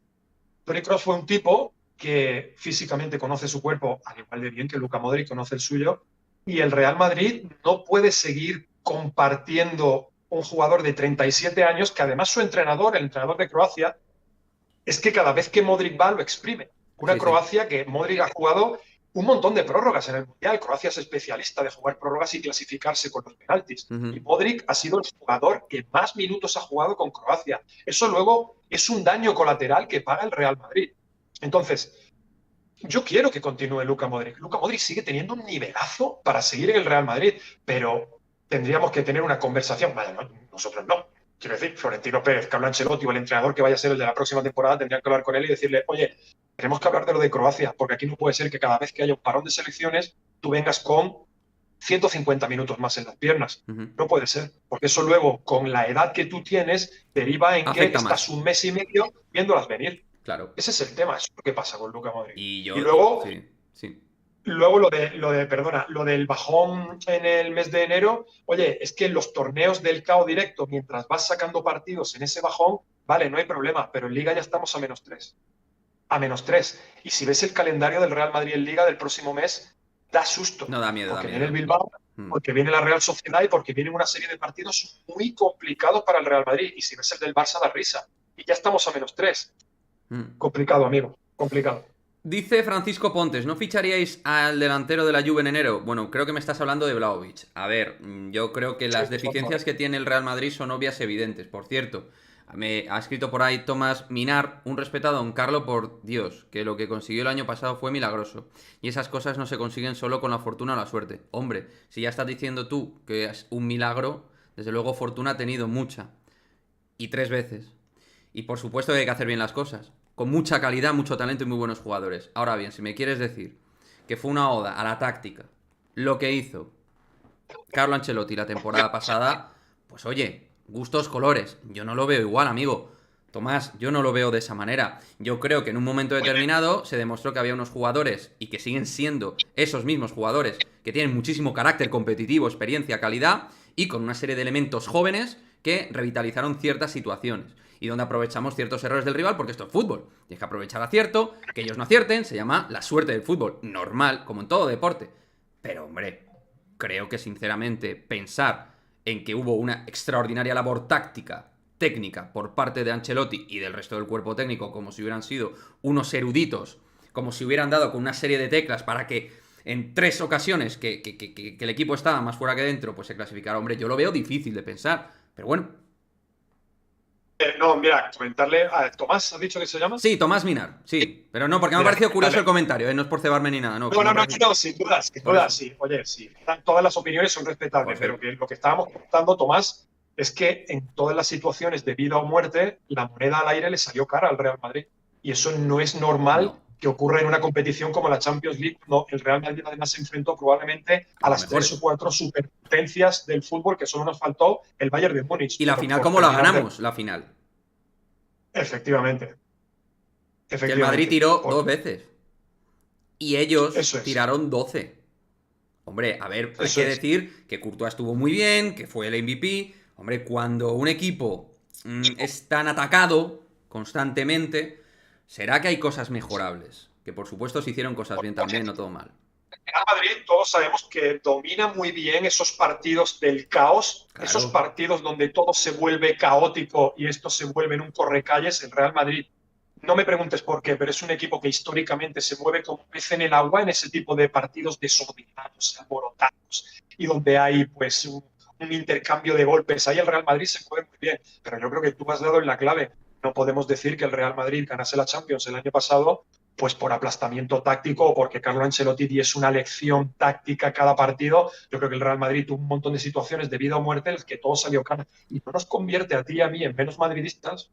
Toni Kroos fue un tipo que físicamente conoce su cuerpo al igual de bien que Luka Modric conoce el suyo, y el Real Madrid no puede seguir compartiendo un jugador de 37 años que además su entrenador, el entrenador de Croacia, es que cada vez que Modric va lo exprime. Una Sí, sí. Croacia que Modric ha jugado un montón de prórrogas en el Mundial. Croacia es especialista de jugar prórrogas y clasificarse con los penaltis. Y Ujú. Modric ha sido el jugador que más minutos ha jugado con Croacia. Eso luego es un daño colateral que paga el Real Madrid. Entonces, yo quiero que continúe Luka Modric. Luka Modric sigue teniendo un nivelazo para seguir en el Real Madrid, pero tendríamos que tener una conversación. Vale, no, nosotros no. Quiero decir, Florentino Pérez, Carlo Ancelotti o el entrenador que vaya a ser el de la próxima temporada tendrían que hablar con él y decirle, oye, tenemos que hablar de lo de Croacia, porque aquí no puede ser que cada vez que haya un parón de selecciones tú vengas con 150 minutos más en las piernas. Ujú. No puede ser, porque eso luego, con la edad que tú tienes, deriva en que Afecta estás más, un mes y medio viéndolas venir. claro. Ese es el tema, eso es lo que pasa con Luka Modric. Y Y yo, luego, sí, sí. luego perdona, lo del bajón en el mes de enero, oye, es que en los torneos del KO directo, mientras vas sacando partidos en ese bajón, vale, no hay problema, pero en Liga ya estamos a -3. A -3. Y si ves el calendario del Real Madrid en Liga del próximo mes, da susto, No, da miedo, da porque viene el miedo. Bilbao, Mm. porque viene la Real Sociedad y porque viene una serie de partidos muy complicados para el Real Madrid. Y si ves el del Barça, da risa. Y ya estamos a -3. Mm. Complicado, amigo, complicado. Dice Francisco Pontes, ¿no ficharíais al delantero de la Juve en enero? Bueno, creo que me estás hablando de Vlahovic. A ver, yo creo que Sí, las deficiencias que tiene el Real Madrid son obvias y evidentes. Por cierto, me ha escrito por ahí Tomás Minar, un respetado a Don Carlo, por Dios, que lo que consiguió el año pasado fue milagroso. Y esas cosas no se consiguen solo con la fortuna o la suerte. Hombre, si ya estás diciendo tú que es un milagro, desde luego fortuna ha tenido mucha. Y 3 veces. Y por supuesto que hay que hacer bien las cosas. Con mucha calidad, mucho talento y muy buenos jugadores. Ahora bien, si me quieres decir que fue una oda a la táctica, lo que hizo Carlo Ancelotti la temporada pasada, pues oye, gustos colores. Yo no lo veo igual, amigo. Tomás, yo no lo veo de esa manera. Yo creo que en un momento determinado se demostró que había unos jugadores y que siguen siendo esos mismos jugadores que tienen muchísimo carácter competitivo, experiencia, calidad y con una serie de elementos jóvenes que revitalizaron ciertas situaciones y donde aprovechamos ciertos errores del rival porque esto es fútbol. Tienes que aprovechar acierto, que ellos no acierten, se llama la suerte del fútbol. Normal, como en todo deporte. Pero hombre, creo que sinceramente pensar en que hubo una extraordinaria labor táctica, técnica, por parte de Ancelotti y del resto del cuerpo técnico, como si hubieran sido unos eruditos, como si hubieran dado con una serie de teclas para que en 3 ocasiones que el equipo estaba más fuera que dentro, pues se clasificara. Hombre, yo lo veo difícil de pensar, pero bueno. No, mira, comentarle a Tomás, ¿has dicho que se llama? Sí, Tomás Minar, sí, pero no, porque me ha Mira, parecido curioso dale. el comentario, no es por cebarme ni nada, no, que No, me no, ha no, parecido... no, sin Por duda, eso, sí. Oye, sí, todas las opiniones son respetables, pues pero que lo que estábamos contando, Tomás, es que en todas las situaciones de vida o muerte, la moneda al aire le salió cara al Real Madrid. Y eso no es normal no, que ocurra en una competición como la Champions League, cuando el Real Madrid además se enfrentó probablemente a a los las 3 o mejores. 4 superpotencias del fútbol, que solo nos faltó el Bayern de Múnich Y la final, por ¿cómo la terminar de... ganamos? La final. Efectivamente, Que el Madrid efectivamente. tiró 2 veces. Y ellos Eso es, tiraron 12. Hombre, a ver, hay eso que es. decir que Courtois estuvo muy bien, que fue el MVP. Hombre, cuando un equipo es tan atacado constantemente, será que hay cosas mejorables. Que por supuesto se hicieron cosas bien también, no todo mal. Real Madrid todos sabemos que domina muy bien esos partidos del caos, esos Claro. partidos donde todo se vuelve caótico y esto se vuelve en un correcalles. El Real Madrid, no me preguntes por qué, pero es un equipo que históricamente se mueve como pez en el agua en ese tipo de partidos desordenados, alborotados y donde hay pues un intercambio de golpes. Ahí el Real Madrid se mueve muy bien, pero yo creo que tú has dado en la clave. No podemos decir que el Real Madrid ganase la Champions el año pasado pues por aplastamiento táctico o porque Carlo Ancelotti diese una lección táctica cada partido. Yo creo que el Real Madrid tuvo un montón de situaciones de vida o muerte en las que todo salió cara. Y no nos convierte a ti y a mí en menos madridistas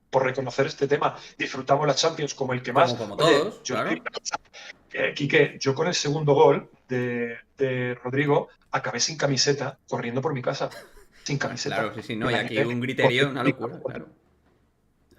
por reconocer este tema. Disfrutamos la Champions como el que Como más. Oye, todos, yo te claro. digo, Quique, yo con el segundo gol de Rodrigo acabé sin camiseta, corriendo por mi casa. Sin Bueno, camiseta. claro, sí, sí, Me no. Y la aquí quité un porque, griterío, una locura, claro.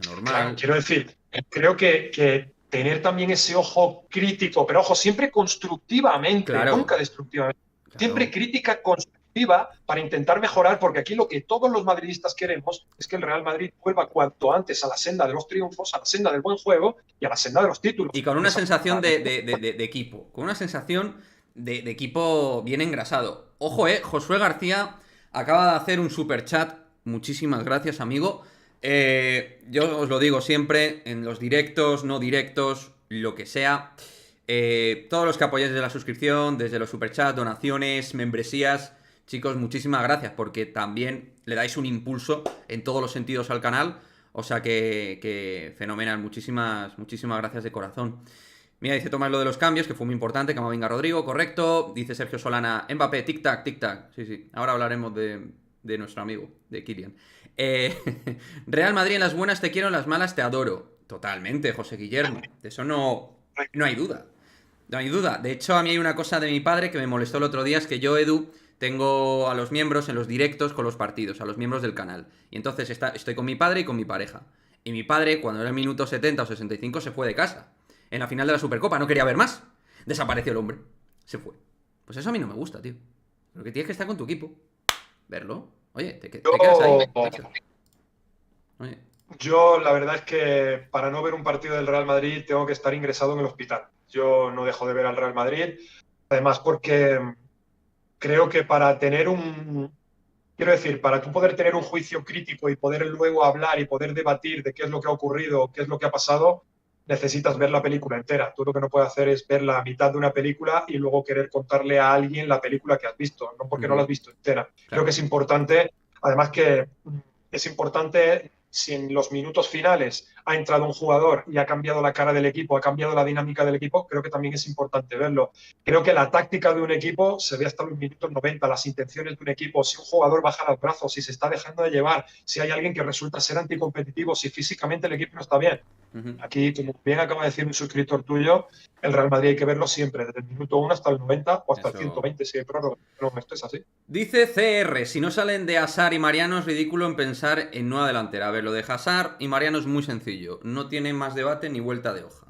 claro, Normal. quiero decir, creo que tener también ese ojo crítico, pero ojo, siempre constructivamente, nunca Claro, destructivamente, siempre claro. crítica constructiva para intentar mejorar, porque aquí lo que todos los madridistas queremos es que el Real Madrid vuelva cuanto antes a la senda de los triunfos, a la senda del buen juego y a la senda de los Y títulos. con una sensación de, Desafortunadamente, de equipo. Con una sensación de equipo bien engrasado. Ojo, Josué García acaba de hacer un super chat. Muchísimas gracias, amigo. Yo os lo digo siempre, en los directos, no directos, lo que sea. Todos los que apoyáis desde la suscripción, desde los superchats, donaciones, membresías. Chicos, muchísimas gracias porque también le dais un impulso en todos los sentidos al canal. O sea que fenomenal, muchísimas gracias de corazón. Mira, dice Tomás lo de los cambios, que fue muy importante, Camavinga Rodrigo, correcto. Dice Sergio Solana, Mbappé, tic-tac, tic-tac. Sí, sí, ahora hablaremos de nuestro amigo, de Kylian. Real Madrid, en las buenas te quiero, en las malas te adoro. Totalmente, José Guillermo. De eso no hay duda. No hay duda. De hecho, a mí hay una cosa de mi padre que me molestó el otro día, es que yo, Edu, tengo a los miembros en los directos con los partidos, a los miembros del canal. Y entonces estoy con mi padre y con mi pareja. Y mi padre, cuando era el minuto 70 o 65, se fue de casa. En la final de la Supercopa, no quería ver más. Desapareció el hombre. Se fue. Pues eso a mí no me gusta, tío. Lo que tienes que estar con tu equipo. Verlo. Oye, te quedas ahí, Yo, macho. Oye. yo la verdad es que para no ver un partido del Real Madrid tengo que estar ingresado en el hospital. Yo no dejo de ver al Real Madrid, además porque creo que para tener un, quiero decir, para tú poder tener un juicio crítico y poder luego hablar y poder debatir de qué es lo que ha ocurrido, qué es lo que ha pasado, necesitas ver la película entera. Tú lo que no puedes hacer es ver la mitad de una película y luego querer contarle a alguien la película que has visto, no porque no la has visto entera. Creo que Claro. es importante, además que es importante si en los minutos finales ha entrado un jugador y ha cambiado la cara del equipo, ha cambiado la dinámica del equipo, creo que también es importante verlo. Creo que la táctica de un equipo se ve hasta los minutos 90, las intenciones de un equipo, si un jugador baja los brazos, si se está dejando de llevar, si hay alguien que resulta ser anticompetitivo, si físicamente el equipo no está bien. Ujú. Aquí, como bien acaba de decir un suscriptor tuyo, el Real Madrid hay que verlo siempre, desde el minuto 1 hasta el 90 o hasta el Eso. 120, si hay prórroga. No, esto es así. Dice CR, si no salen de Hazard y Mariano es ridículo en pensar en nueva delantera. A ver, lo de Hazard y Mariano es muy sencillo. No tiene más debate ni vuelta de hoja.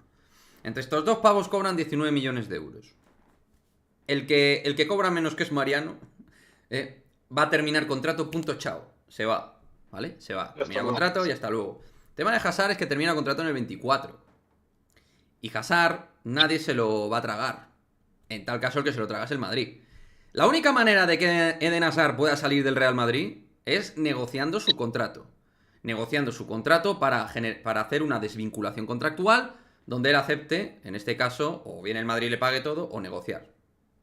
Entre estos dos pavos cobran 19 millones de euros. El que cobra menos, que es Mariano, va a terminar contrato, punto, chao. Se va, ¿vale? Se va. Ya Termina está, contrato y hasta luego. El tema de Hazard es que termina contrato en el 24. Y Hazard nadie se lo va a tragar. En tal caso, el que se lo traga es el Madrid. La única manera de que Eden Hazard pueda salir del Real Madrid es negociando su contrato. Negociando su contrato para hacer una desvinculación contractual donde él acepte, en este caso, o bien el Madrid le pague todo o negociar.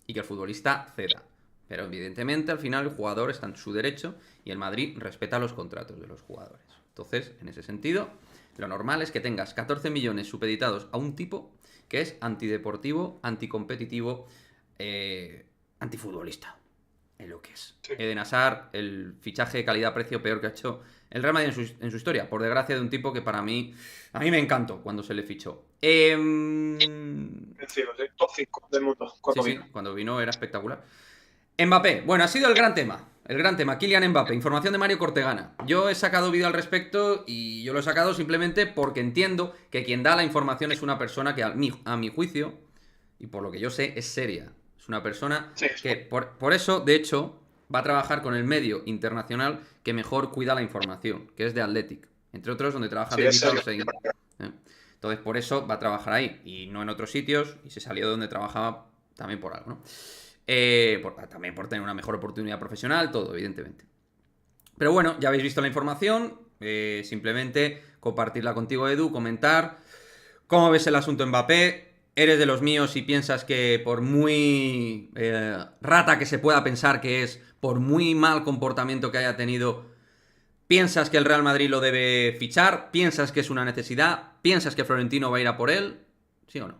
Y que el futbolista ceda. Pero evidentemente al final el jugador está en su derecho y el Madrid respeta los contratos de los jugadores. Entonces, en ese sentido, lo normal es que tengas 14 millones supeditados a un tipo que es antideportivo, anticompetitivo, antifutbolista. Es lo que es. Sí. Eden Hazard, el fichaje de calidad-precio peor que ha hecho el Real Madrid en su historia. Por desgracia, de un tipo que para mí, a mí me encantó cuando se le fichó. Vencido, sí. Top 5 del mundo. Cuando Sí, vino. cuando vino era espectacular. Mbappé, bueno, ha sido el gran tema. El gran tema, Kylian Mbappé, información de Mario Cortegana. Yo he sacado vídeo al respecto y yo lo he sacado simplemente porque entiendo que quien da la información es una persona que a mi juicio, y por lo que yo sé, es seria. Es una persona Sí, que por eso, de hecho, va a trabajar con el medio internacional que mejor cuida la información, que es de Athletic. Entre otros, donde trabaja sí, David es serio. Orsein. Entonces, por eso va a trabajar ahí y no en otros sitios. Y se salió de donde trabajaba también por algo, ¿no? También por tener una mejor oportunidad profesional, todo, evidentemente. Pero bueno, ya habéis visto la información. Simplemente compartirla contigo, Edu, comentar cómo ves el asunto Mbappé. Eres de los míos y piensas que por muy rata que se pueda pensar que es, por muy mal comportamiento que haya tenido, piensas que el Real Madrid lo debe fichar, piensas que es una necesidad, piensas que Florentino va a ir a por él, ¿sí o no?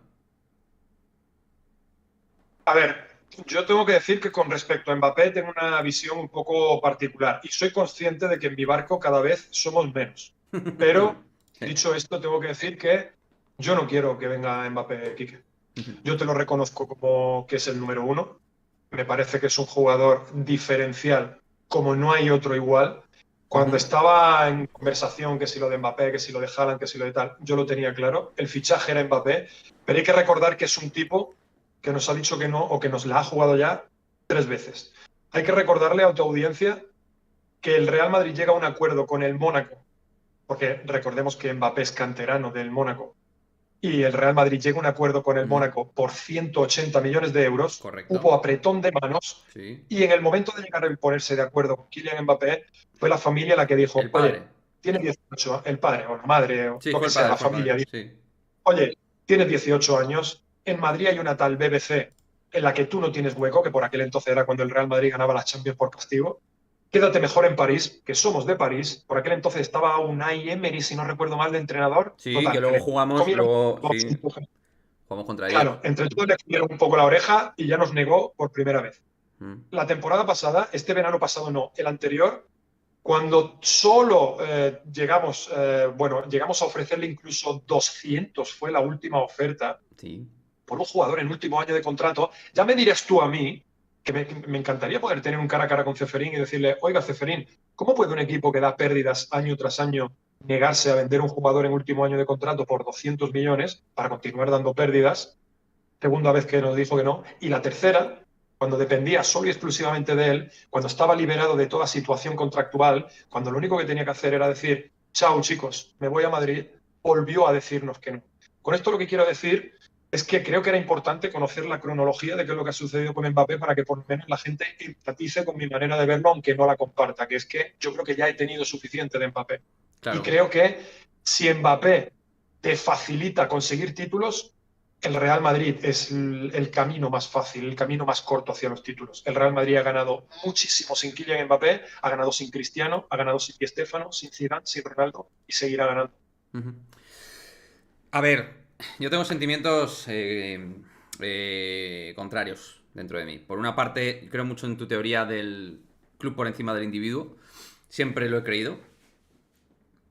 A ver, yo tengo que decir que con respecto a Mbappé tengo una visión un poco particular y soy consciente de que en mi barco cada vez somos menos. Pero, Sí. dicho esto, tengo que decir que yo no quiero que venga Mbappé, Quique. Yo te lo reconozco como que es el número uno. Me parece que es un jugador diferencial como no hay otro igual. Cuando estaba en conversación que si lo de Mbappé, que si lo de Haaland, que si lo de tal, yo lo tenía claro. El fichaje era Mbappé, pero hay que recordar que es un tipo que nos ha dicho que no o que nos la ha jugado ya 3 veces. Hay que recordarle a tu audiencia que el Real Madrid llega a un acuerdo con el Mónaco, porque recordemos que Mbappé es canterano del Mónaco, y el Real Madrid llega a un acuerdo con el Mónaco por 180 millones de euros, Correcto. hubo apretón de manos Sí. y en el momento de llegar a ponerse de acuerdo con Kylian Mbappé, fue la familia la que dijo, El oye, padre. tiene 18, el padre o la madre o Sí, lo fue que el sea, padre, la fue el familia padre. dijo, Sí. oye, tienes 18 años, en Madrid hay una tal BBC en la que tú no tienes hueco, que por aquel entonces era cuando el Real Madrid ganaba las Champions por castigo, quédate mejor en París, que somos de París, por aquel entonces estaba Unai Emery, si no recuerdo mal, de entrenador, Sí, que total, que luego le jugamos, comieron sí, jugamos contra ellos. claro, entre todos le comieron un poco la oreja y ya nos negó por primera vez. Mm. La temporada pasada, este verano pasado no, el anterior, cuando solo llegamos a ofrecerle incluso 200, fue la última oferta, Sí. por un jugador en último año de contrato, ya me dirás tú a mí que me encantaría poder tener un cara a cara con Ceferín y decirle, oiga, Ceferín, ¿cómo puede un equipo que da pérdidas año tras año negarse a vender un jugador en último año de contrato por 200 millones para continuar dando pérdidas? Segunda vez que nos dijo que no. Y la tercera, cuando dependía solo y exclusivamente de él, cuando estaba liberado de toda situación contractual, cuando lo único que tenía que hacer era decir, chao chicos, me voy a Madrid, volvió a decirnos que no. Con esto lo que quiero decir es que creo que era importante conocer la cronología de qué es lo que ha sucedido con Mbappé para que por lo menos la gente empatice con mi manera de verlo, aunque no la comparta, que es que yo creo que ya he tenido suficiente de Mbappé. Claro. Y creo que si Mbappé te facilita conseguir títulos, el Real Madrid es el camino más fácil, el camino más corto hacia los títulos. El Real Madrid ha ganado muchísimo sin Kylian Mbappé, ha ganado sin Cristiano, ha ganado sin Di Stéfano, sin Zidane, sin Ronaldo y seguirá ganando. A ver, yo tengo sentimientos contrarios dentro de mí. Por una parte, creo mucho en tu teoría del club por encima del individuo. Siempre lo he creído.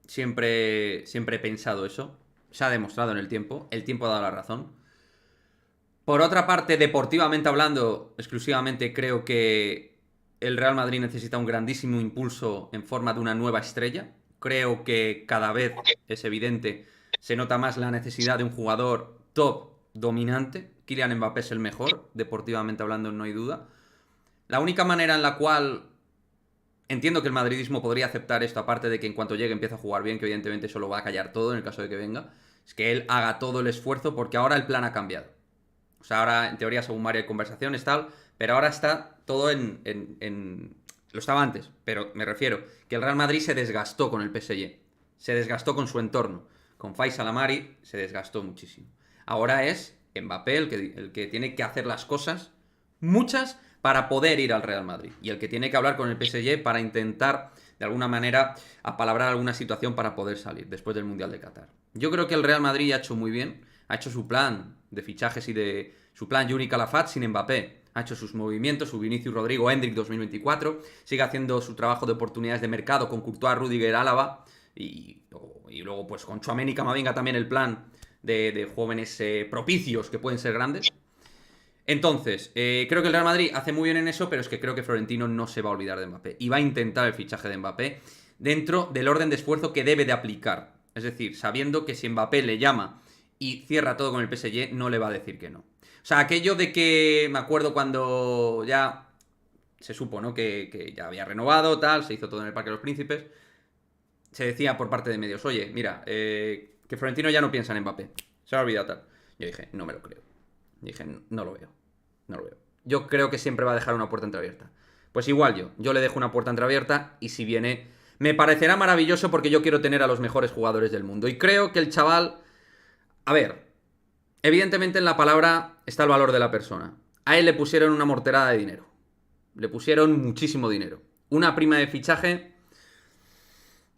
Siempre he pensado eso. Se ha demostrado en el tiempo. El tiempo ha dado la razón. Por otra parte, deportivamente hablando, exclusivamente creo que el Real Madrid necesita un grandísimo impulso en forma de una nueva estrella. Creo que cada vez es evidente, se nota más la necesidad de un jugador top, dominante. Kylian Mbappé es el mejor, deportivamente hablando, no hay duda. La única manera en la cual entiendo que el madridismo podría aceptar esto, aparte de que en cuanto llegue empiece a jugar bien, que evidentemente eso lo va a callar todo en el caso de que venga, es que él haga todo el esfuerzo, porque ahora el plan ha cambiado. O sea, ahora en teoría según Mario hay conversaciones, tal, pero ahora está todo Lo estaba antes, pero me refiero que el Real Madrid se desgastó con el PSG, se desgastó con su entorno, con Faisal Amari se desgastó muchísimo. Ahora es Mbappé el que tiene que hacer las cosas, muchas, para poder ir al Real Madrid, y el que tiene que hablar con el PSG para intentar, de alguna manera, apalabrar alguna situación para poder salir después del Mundial de Qatar. Yo creo que el Real Madrid ha hecho muy bien, ha hecho su plan de fichajes y de su plan Yuri Calafat sin Mbappé. Ha hecho sus movimientos, su Vinicius Rodrigo Hendrick 2024, sigue haciendo su trabajo de oportunidades de mercado con Courtois, Rudiger, Álava y luego pues con Tchouaméni y Camavinga también el plan de jóvenes propicios que pueden ser grandes. Entonces, creo que el Real Madrid hace muy bien en eso, pero es que creo que Florentino no se va a olvidar de Mbappé y va a intentar el fichaje de Mbappé dentro del orden de esfuerzo que debe de aplicar. Es decir, sabiendo que si Mbappé le llama y cierra todo con el PSG, no le va a decir que no. O sea, aquello de que me acuerdo cuando ya se supo, ¿no? Que ya había renovado, tal, se hizo todo en el Parque de los Príncipes. Se decía por parte de medios, oye, mira, que Florentino ya no piensa en Mbappé. Se ha olvidado tal. Yo dije, no me lo creo. Dije, no lo veo. No lo veo. Yo creo que siempre va a dejar una puerta entreabierta. Pues igual yo le dejo una puerta entreabierta y si viene, me parecerá maravilloso porque yo quiero tener a los mejores jugadores del mundo. Y creo que el chaval, a ver, evidentemente en la palabra está el valor de la persona. A él le pusieron una morterada de dinero. Le pusieron muchísimo dinero. Una prima de fichaje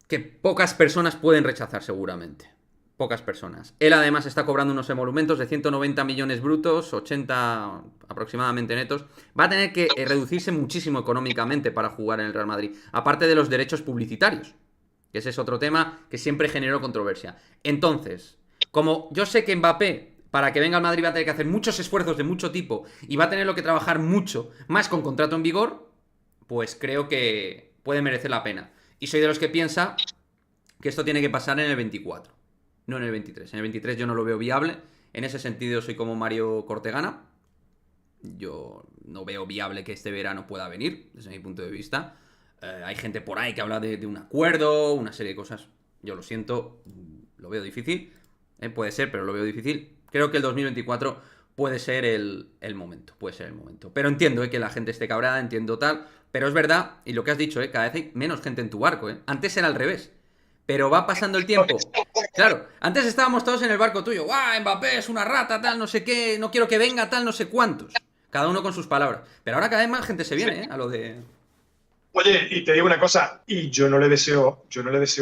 que pocas personas pueden rechazar seguramente. Pocas personas. Él además está cobrando unos emolumentos de 190 millones brutos, 80 aproximadamente netos. Va a tener que reducirse muchísimo económicamente para jugar en el Real Madrid. Aparte de los derechos publicitarios. Que ese es otro tema que siempre generó controversia. Entonces, como yo sé que Mbappé, para que venga al Madrid va a tener que hacer muchos esfuerzos de mucho tipo y va a tener que trabajar mucho más con contrato en vigor, pues creo que puede merecer la pena. Y soy de los que piensa que esto tiene que pasar en el 24. No en el 23. En el 23 yo no lo veo viable. En ese sentido soy como Mario Cortegana. Yo no veo viable que este verano pueda venir, desde mi punto de vista. Hay gente por ahí que habla de un acuerdo, una serie de cosas. Yo lo siento, lo veo difícil. Puede ser, pero lo veo difícil. Creo que el 2024 puede ser el momento. Puede ser el momento. Pero entiendo que la gente esté cabreada, entiendo tal. Pero es verdad, y lo que has dicho, cada vez hay menos gente en tu barco. Antes era al revés. Pero va pasando el tiempo. Claro, antes estábamos todos en el barco tuyo. ¡Guau! Mbappé es una rata, tal, no sé qué. No quiero que venga, tal, no sé cuántos. Cada uno con sus palabras. Pero ahora cada vez más gente se viene, a lo de... Oye, y te digo una cosa, y yo no le deseo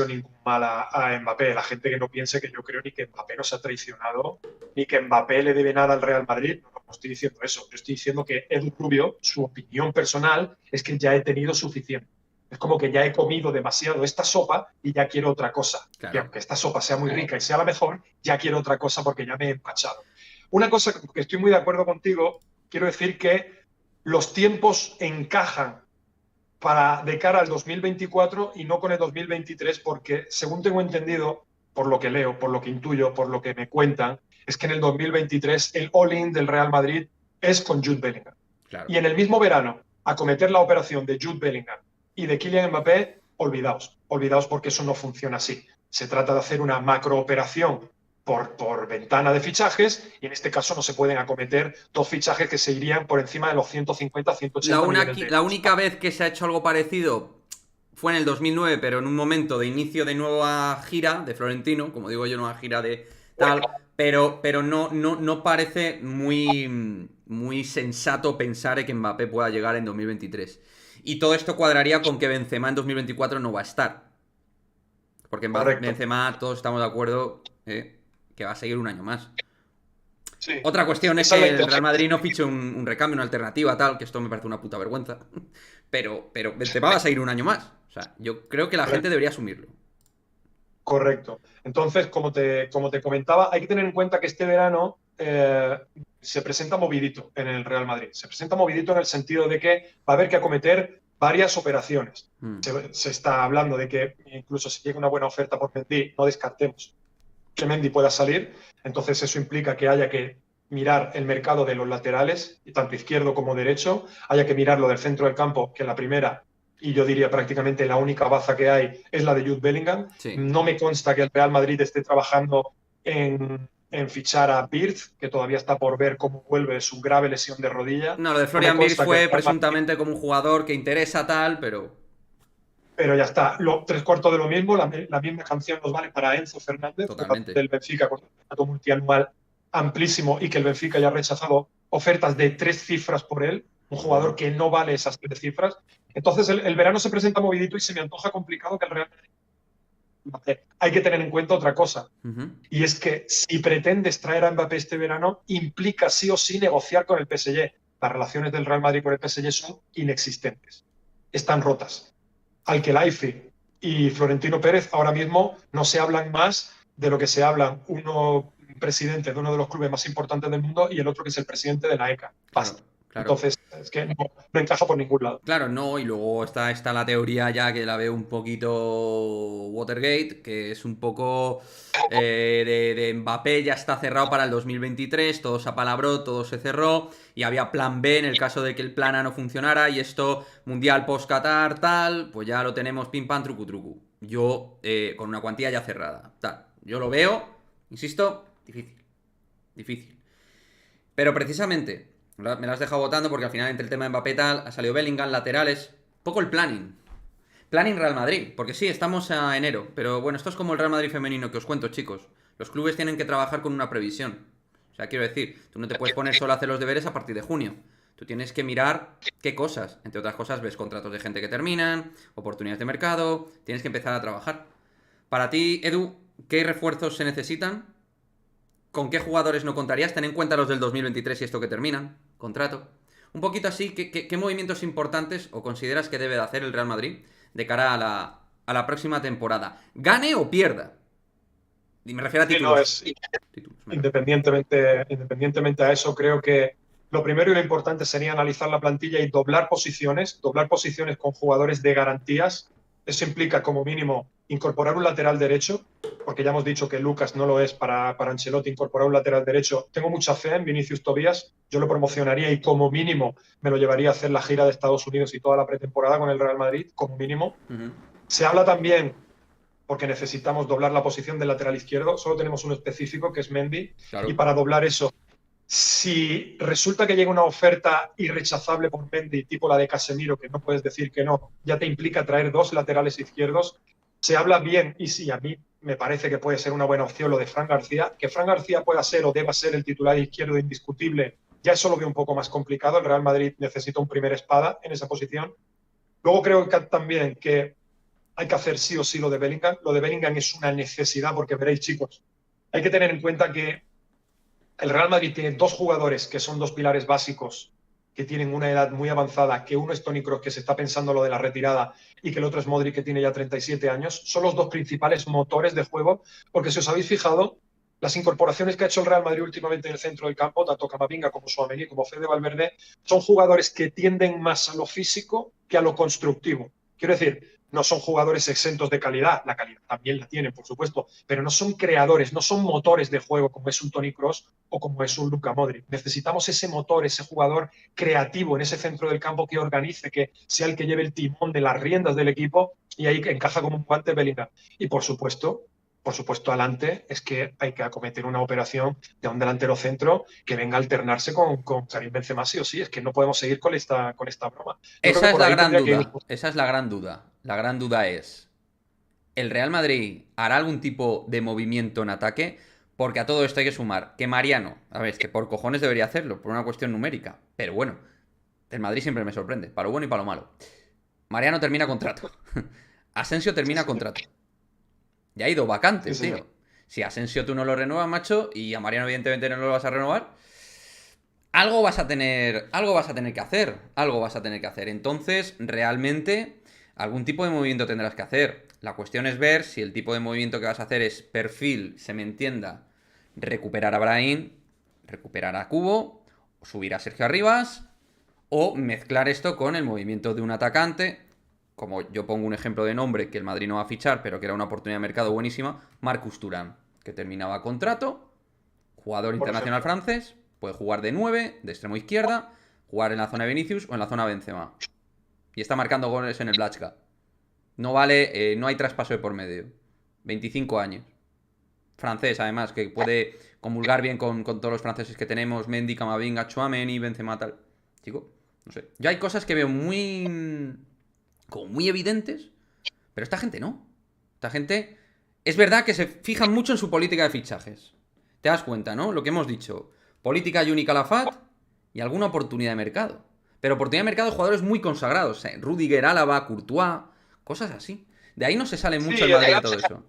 ningún mal a Mbappé. La gente que no piense que yo creo ni que Mbappé nos ha traicionado, ni que Mbappé le debe nada al Real Madrid. No estoy diciendo eso. Yo estoy diciendo que Edu Rubio, su opinión personal, es que ya he tenido suficiente. Es como que ya he comido demasiado esta sopa y ya quiero otra cosa. Claro. Y aunque esta sopa sea muy rica y sea la mejor, ya quiero otra cosa porque ya me he empachado. Una cosa que estoy muy de acuerdo contigo, quiero decir que los tiempos encajan de cara al 2024 y no con el 2023, porque según tengo entendido, por lo que leo, por lo que intuyo, por lo que me cuentan, es que en el 2023 el all-in del Real Madrid es con Jude Bellingham. Claro. Y en el mismo verano, acometer la operación de Jude Bellingham y de Kylian Mbappé, olvidaos porque eso no funciona así. Se trata de hacer una macrooperación por ventana de fichajes y en este caso no se pueden acometer dos fichajes que se irían por encima de los 150, 180 millones de euros. La única vez que se ha hecho algo parecido fue en el 2009, pero en un momento de inicio de nueva gira de Florentino, como digo yo, nueva gira de tal, pero no parece muy sensato pensar que Mbappé pueda llegar en 2023. Y todo esto cuadraría con que Benzema en 2024 no va a estar. Porque Benzema, todos estamos de acuerdo que va a seguir un año más. Sí. Otra cuestión es que el Real Madrid no fiche un recambio, una alternativa, tal, que esto me parece una puta vergüenza. Pero Benzema va a seguir un año más. O sea, yo creo que la gente debería asumirlo. Correcto. Entonces, como te comentaba, hay que tener en cuenta que este verano se presenta movidito en el Real Madrid. Se presenta movidito en el sentido de que va a haber que acometer varias operaciones. Se está hablando de que incluso si llega una buena oferta por Mendy, no descartemos que Mendy pueda salir. Entonces eso implica que haya que mirar el mercado de los laterales, tanto izquierdo como derecho, haya que mirar lo del centro del campo, que la primera, y yo diría prácticamente la única baza que hay, es la de Jude Bellingham. Sí. No me consta que el Real Madrid esté trabajando en fichar a Wirtz, que todavía está por ver cómo vuelve su grave lesión de rodilla. No, lo de Florian Wirtz fue presuntamente como un jugador que interesa tal, pero ya está. Tres cuartos de lo mismo, la misma canción nos vale para Enzo Fernández, del Benfica, con un contrato multianual amplísimo y que el Benfica ya ha rechazado ofertas de 3 cifras por él, un jugador que no vale esas 3 cifras. Entonces el verano se presenta movidito y se me antoja complicado que el Real Madrid. Hay que tener en cuenta otra cosa, y es que si pretendes traer a Mbappé este verano, implica sí o sí negociar con el PSG. Las relaciones del Real Madrid con el PSG son inexistentes, están rotas. Al-Khelaifi y Florentino Pérez ahora mismo no se hablan más de lo que se hablan uno presidente de uno de los clubes más importantes del mundo y el otro que es el presidente de la ECA. Basta. Claro. Entonces, es que no encaja por ningún lado. Claro, no, y luego está la teoría ya que la veo un poquito Watergate, que es un poco de Mbappé ya está cerrado para el 2023, todo se apalabró, todo se cerró, y había plan B en el caso de que el plan A no funcionara, y esto, Mundial post-Qatar, tal, pues ya lo tenemos pim pam trucu trucu. Yo, con una cuantía ya cerrada, tal. Yo lo veo, insisto, difícil. Pero precisamente me lo has dejado votando porque al final entre el tema de Mbappé tal, ha salido Bellingham, laterales, poco el planning Real Madrid, porque sí, estamos a enero, pero bueno, esto es como el Real Madrid femenino que os cuento, chicos. Los clubes tienen que trabajar con una previsión. O sea, quiero decir, tú no te puedes poner solo a hacer los deberes a partir de junio. Tú tienes que mirar qué cosas. Entre otras cosas, ves contratos de gente que terminan, oportunidades de mercado, tienes que empezar a trabajar. Para ti, Edu, ¿qué refuerzos se necesitan? ¿Con qué jugadores no contarías? Ten en cuenta los del 2023 y esto que terminan. Contrato. Un poquito así, ¿qué movimientos importantes o consideras que debe de hacer el Real Madrid de cara a la próxima temporada? ¿Gane o pierda? Y me refiero a títulos. Independientemente a eso, creo que lo primero y lo importante sería analizar la plantilla y doblar posiciones con jugadores de garantías. Eso implica, como mínimo, incorporar un lateral derecho, porque ya hemos dicho que Lucas no lo es para Ancelotti, incorporar un lateral derecho. Tengo mucha fe en Vinicius Tobías, yo lo promocionaría y como mínimo me lo llevaría a hacer la gira de Estados Unidos y toda la pretemporada con el Real Madrid, como mínimo. Se habla también, porque necesitamos doblar la posición del lateral izquierdo, solo tenemos uno específico que es Mendy, claro. Y para doblar eso, si resulta que llega una oferta irrechazable por Mendy, tipo la de Casemiro, que no puedes decir que no, ya te implica traer 2 laterales izquierdos. Se habla bien, y sí, a mí me parece que puede ser una buena opción lo de Fran García. Que Fran García pueda ser o deba ser el titular izquierdo indiscutible, ya eso lo veo un poco más complicado. El Real Madrid necesita un primer espada en esa posición. Luego creo que también que hay que hacer sí o sí lo de Bellingham. Lo de Bellingham es una necesidad porque veréis, chicos, hay que tener en cuenta que el Real Madrid tiene 2 jugadores que son 2 pilares básicos, que tienen una edad muy avanzada, que uno es Toni Kroos, que se está pensando lo de la retirada, y que el otro es Modric, que tiene ya 37 años. Son los 2 principales motores de juego, porque si os habéis fijado, las incorporaciones que ha hecho el Real Madrid últimamente en el centro del campo, tanto Camavinga como Tchouaméni como Fede Valverde, son jugadores que tienden más a lo físico que a lo constructivo. Quiero decir, no son jugadores exentos de calidad, la calidad también la tienen, por supuesto, pero no son creadores, no son motores de juego como es un Toni Kroos o como es un Luka Modric. Necesitamos ese motor, ese jugador creativo en ese centro del campo que organice, que sea el que lleve el timón de las riendas del equipo, y ahí encaja como un guante Bellingham. Y por supuesto, adelante es que hay que acometer una operación de un delantero centro que venga a alternarse con Karim Benzema sí o sí. Es que no podemos seguir con esta broma. Yo creo que Esa es por la ahí gran tendría que ir. duda. Esa es la gran duda. La gran duda es, ¿el Real Madrid hará algún tipo de movimiento en ataque? Porque a todo esto hay que sumar que Mariano, a ver, es que por cojones debería hacerlo, por una cuestión numérica. Pero bueno, el Madrid siempre me sorprende, para lo bueno y para lo malo. Mariano termina contrato. Asensio Sí, termina señor. contrato. Ya ha ido Sí, vacante, señor. tío. Si a Asensio tú no lo renuevas, macho, y a Mariano evidentemente no lo vas a renovar, algo vas a tener que hacer, algo vas a tener que hacer. Entonces, realmente, algún tipo de movimiento tendrás que hacer. La cuestión es ver si el tipo de movimiento que vas a hacer es perfil, se me entienda, recuperar a Brahim, recuperar a Cubo, subir a Sergio Arribas, o mezclar esto con el movimiento de un atacante, como yo pongo un ejemplo de nombre que el Madrid no va a fichar, pero que era una oportunidad de mercado buenísima, Marcus Thuram, que terminaba contrato, jugador Por internacional ejemplo. francés, puede jugar de 9, de extremo izquierda, jugar en la zona de Vinicius o en la zona Benzema. Y está marcando goles en el Blachka. No vale, no hay traspaso de por medio. 25 años. Francés, además, que puede comulgar bien con todos los franceses que tenemos, Mendy, Camavinga, Chouameni, Benzema, tal. Chico, no sé. Yo hay cosas que veo como muy evidentes, pero esta gente no. Esta gente es verdad que se fijan mucho en su política de fichajes. Te das cuenta, ¿no? Lo que hemos dicho. Política Juni Calafat y alguna oportunidad de mercado. Pero oportunidad de mercado de jugadores muy consagrados. Rudiger, Álava, Courtois, cosas así. De ahí no se sale mucho el Sí, Madrid a todo eso.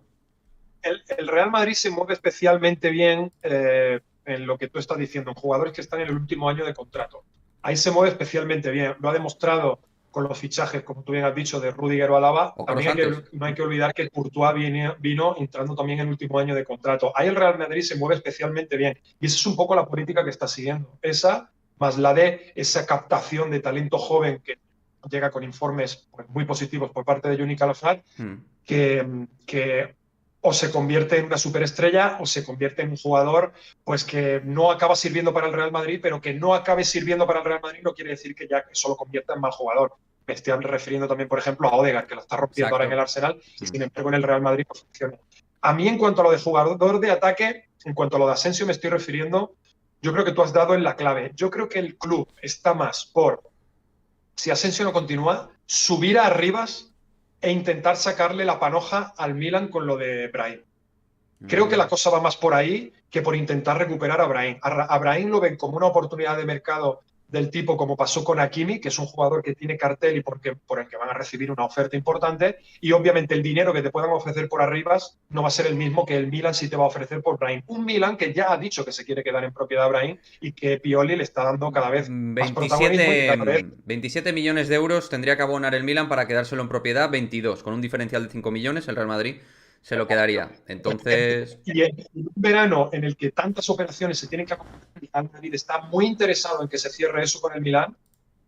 el Real Madrid se mueve especialmente bien en lo que tú estás diciendo, en jugadores que están en el último año de contrato. Ahí se mueve especialmente bien. Lo ha demostrado con los fichajes, como tú bien has dicho, de Rudiger o Alaba. O Kroos También antes. no hay que olvidar que Courtois vino entrando también en el último año de contrato. Ahí el Real Madrid se mueve especialmente bien. Y esa es un poco la política que está siguiendo. Esa, más la de esa captación de talento joven que llega con informes pues, muy positivos por parte de Juni Calafat, Hmm. que o se convierte en una superestrella o se convierte en un jugador pues que no acaba sirviendo para el Real Madrid, pero que no acabe sirviendo para el Real Madrid no quiere decir que ya eso lo convierta en mal jugador. Me estoy refiriendo también, por ejemplo, a Odegaard, que lo está rompiendo ahora en el Exacto. Arsenal y Hmm. sin embargo en el Real Madrid no funciona. A mí, en cuanto a lo de jugador de ataque, en cuanto a lo de Asensio me estoy refiriendo, yo creo que tú has dado en la clave. Yo creo que el club está más por, si Asensio no continúa, subir a Arribas e intentar sacarle la panoja al Milan con lo de Brahim. Creo que Mm. la cosa va más por ahí que por intentar recuperar a Brahim. A Brahim lo ven como una oportunidad de mercado del tipo como pasó con Hakimi, que es un jugador que tiene cartel y por el que van a recibir una oferta importante, y obviamente el dinero que te puedan ofrecer por Arribas no va a ser el mismo que el Milan sí te va a ofrecer por Brahim. Un Milan que ya ha dicho que se quiere quedar en propiedad de Brahim y que Pioli le está dando cada vez más protagonismo y 27, cada vez 27 millones de euros tendría que abonar el Milan para quedárselo en propiedad, 22. Con un diferencial de 5 millones, el Real Madrid se lo quedaría. Entonces, y en un verano en el que tantas operaciones se tienen que acometer, el Madrid está muy interesado en que se cierre eso con el Milán,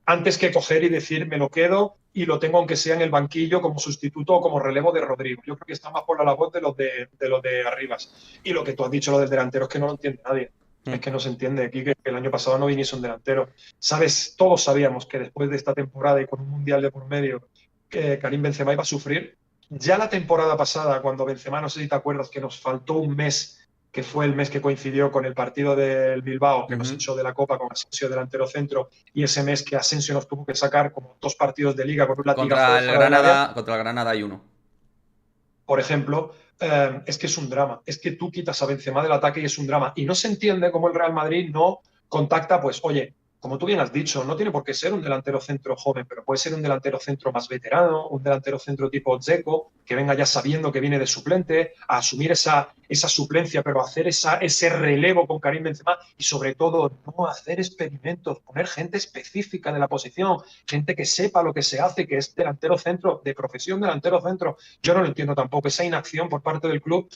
antes que coger y decir me lo quedo y lo tengo aunque sea en el banquillo como sustituto o como relevo de Rodrigo. Yo creo que está más por la labor de los de Arribas. Y lo que tú has dicho, lo del delantero, es que no lo entiende nadie. Es mm, que no se entiende aquí que el año pasado no viniese un delantero. Sabes, todos sabíamos que después de esta temporada y con un mundial de por medio, que Karim Benzema iba a sufrir. Ya la temporada pasada, cuando Benzema, no sé si te acuerdas, que nos faltó un mes, que fue el mes que coincidió con el partido del Bilbao, que nos ujú. echó de la Copa con Asensio delantero centro, y ese mes que Asensio nos tuvo que sacar como 2 partidos de liga con un latigazo de Contra el fuera del área, Granada, contra el Granada hay uno. por ejemplo, es que es un drama. Es que tú quitas a Benzema del ataque y es un drama. Y no se entiende cómo el Real Madrid no contacta, pues, oye, como tú bien has dicho, no tiene por qué ser un delantero centro joven, pero puede ser un delantero centro más veterano, un delantero centro tipo Dzeko, que venga ya sabiendo que viene de suplente, a asumir esa suplencia, pero hacer ese relevo con Karim Benzema y sobre todo no hacer experimentos, poner gente específica de la posición, gente que sepa lo que se hace, que es delantero centro, de profesión delantero centro. Yo no lo entiendo tampoco, esa inacción por parte del club.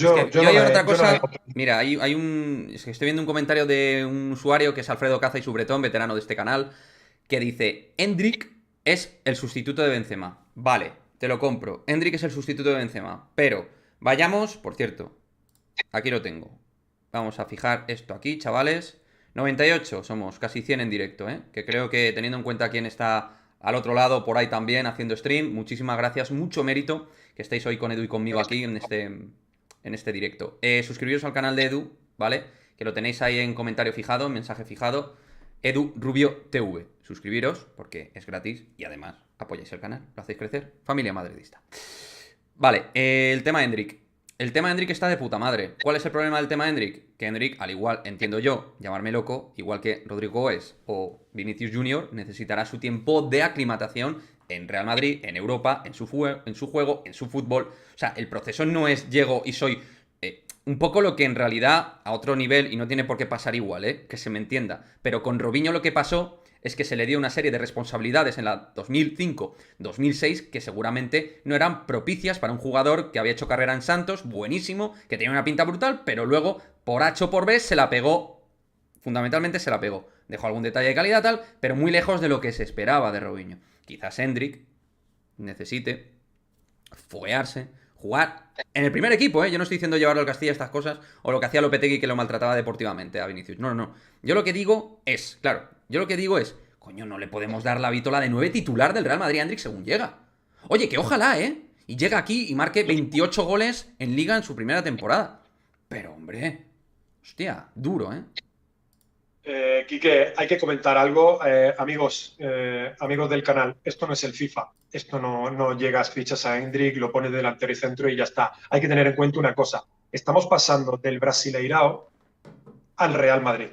Es que Yo yo no hay la he, otra yo no la cosa. he- Mira, hay un. Es que estoy viendo un comentario de un usuario que es Alfredo Caza y su Bretón, veterano de este canal, que dice: Endrick es el sustituto de Benzema. Vale, te lo compro. Endrick es el sustituto de Benzema. Pero, vayamos, por cierto, aquí lo tengo. Vamos a fijar esto aquí, chavales. 98, somos casi 100 en directo, ¿eh? Que creo que teniendo en cuenta quién está al otro lado por ahí también haciendo stream, muchísimas gracias, mucho mérito que estéis hoy con Edu y conmigo aquí en este directo. Suscribiros al canal de Edu, ¿vale? Que lo tenéis ahí en comentario fijado, en mensaje fijado. Edu Rubio TV. Suscribiros porque es gratis y además apoyáis el canal, lo hacéis crecer. Familia madridista. Vale, el tema Hendrik. El tema Hendrik está de puta madre. ¿Cuál es el problema del tema Hendrik? Que Hendrik, al igual, entiendo yo, llamarme loco, igual que Rodrigo Goes o Vinicius Junior, necesitará su tiempo de aclimatación en Real Madrid, en Europa, en su juego, en su fútbol. O sea, el proceso no es llego y soy un poco lo que en realidad a otro nivel, y no tiene por qué pasar igual, que se me entienda. Pero con Robinho lo que pasó es que se le dio una serie de responsabilidades en la 2005-2006 que seguramente no eran propicias para un jugador que había hecho carrera en Santos, buenísimo, que tenía una pinta brutal, pero luego, por H o por B, se la pegó. Fundamentalmente se la pegó. Dejó algún detalle de calidad tal, pero muy lejos de lo que se esperaba de Robinho. Quizás Hendrik necesite foguearse, jugar en el primer equipo, ¿eh? Yo no estoy diciendo llevarlo al Castilla estas cosas, o lo que hacía Lopetegui que lo maltrataba deportivamente a Vinicius. No, no, no. Yo lo que digo es, claro, coño, no le podemos dar la vítola de 9 titular del Real Madrid a Hendrik según llega. Oye, que ojalá, ¿eh? Y llega aquí y marque 28 goles en Liga en su primera temporada. Pero, hombre, hostia, duro, ¿eh? Quique, hay que comentar algo. Amigos del canal, esto no es el FIFA. Esto no llegas, fichas a Hendrik, lo pones delantero y centro y ya está. Hay que tener en cuenta una cosa. Estamos pasando del Brasileirao al Real Madrid.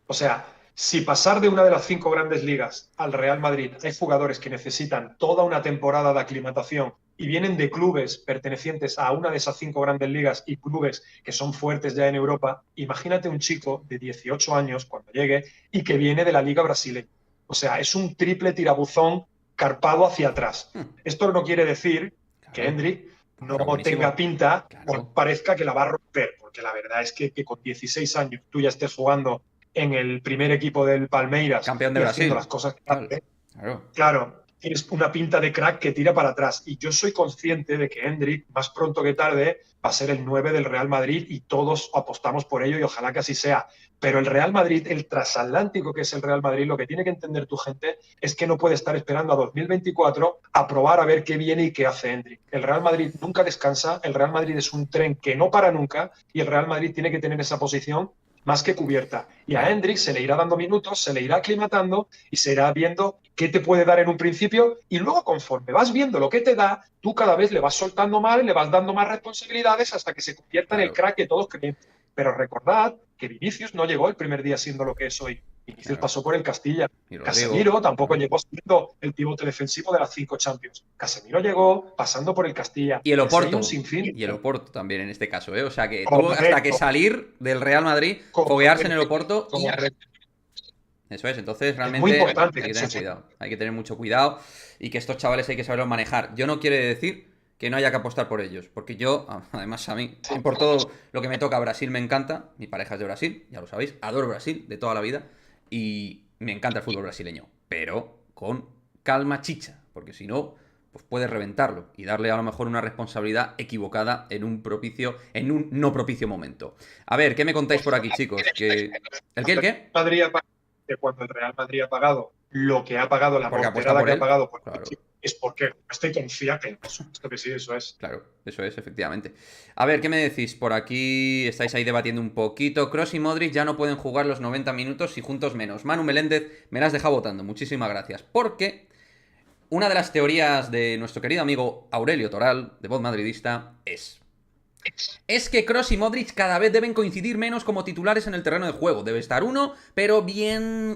O sea, si pasar de una de las 5 grandes ligas al Real Madrid hay jugadores que necesitan toda una temporada de aclimatación y vienen de clubes pertenecientes a una de esas 5 grandes ligas y clubes que son fuertes ya en Europa, imagínate un chico de 18 años cuando llegue y que viene de la Liga Brasileña. O sea, es un triple tirabuzón carpado hacia atrás. Esto no quiere decir que Claro, Hendrik no pero tenga buenísimo. pinta o Claro. parezca que la va a romper, porque la verdad es que con 16 años tú ya estés jugando en el primer equipo del Palmeiras Campeón de y haciendo las Brasil. cosas que Tal. hace, Claro. claro, tienes una pinta de crack que tira para atrás. Y yo soy consciente de que Hendrik, más pronto que tarde, va a ser el 9 del Real Madrid y todos apostamos por ello y ojalá que así sea. Pero el Real Madrid, el transatlántico que es el Real Madrid, lo que tiene que entender tu gente es que no puede estar esperando a 2024 a probar a ver qué viene y qué hace Hendrik. El Real Madrid nunca descansa, el Real Madrid es un tren que no para nunca y el Real Madrid tiene que tener esa posición más que cubierta. Y a Claro. Hendrik se le irá dando minutos, se le irá aclimatando y se irá viendo qué te puede dar en un principio y luego conforme vas viendo lo que te da, tú cada vez le vas soltando más, le vas dando más responsabilidades hasta que se convierta en el Claro. crack que todos creemos. Pero recordad que Vinicius no llegó el primer día siendo lo que es hoy. Vinicius Claro. pasó por el Castilla. Y Rodrigo. Casemiro tampoco Claro. llegó siendo el pivote defensivo de las 5 Champions. Casemiro llegó pasando por el Castilla. Y el Y así hay un Oporto. sinfín. Y el Oporto también en este caso, ¿eh? O sea que tuvo hasta que Correcto, salir del Real Madrid, foguearse en el correcto, Oporto y correcto. eso es. Entonces Es muy realmente importante hay que eso. tener cuidado. Hay que tener mucho cuidado y que estos chavales hay que saberlos manejar. Yo no quiero decir que no haya que apostar por ellos, porque yo, además a mí, por todo lo que me toca, Brasil me encanta. Mi pareja es de Brasil, ya lo sabéis. Adoro Brasil de toda la vida y me encanta el fútbol brasileño, pero con calma chicha, porque si no pues puede reventarlo y darle a lo mejor una responsabilidad equivocada en un no propicio momento. A ver, ¿qué me contáis por aquí, chicos? ¿El qué? ¿El qué? Madrid que cuando el Real Madrid ha pagado lo que ha pagado, la Porque apuesta morterada por que ha él. pagado, pues, Claro, es porque estoy confía que por supuesto que sí, eso es. claro, eso es, efectivamente. A ver, ¿qué me decís? Por aquí estáis ahí debatiendo un poquito. Kroos y Modric ya no pueden jugar los 90 minutos y juntos menos. Manu Meléndez me las has dejado votando. Muchísimas gracias. Porque una de las teorías de nuestro querido amigo Aurelio Toral, de Voz Madridista, es que Kroos y Modric cada vez deben coincidir menos como titulares en el terreno de juego. Debe estar uno, pero bien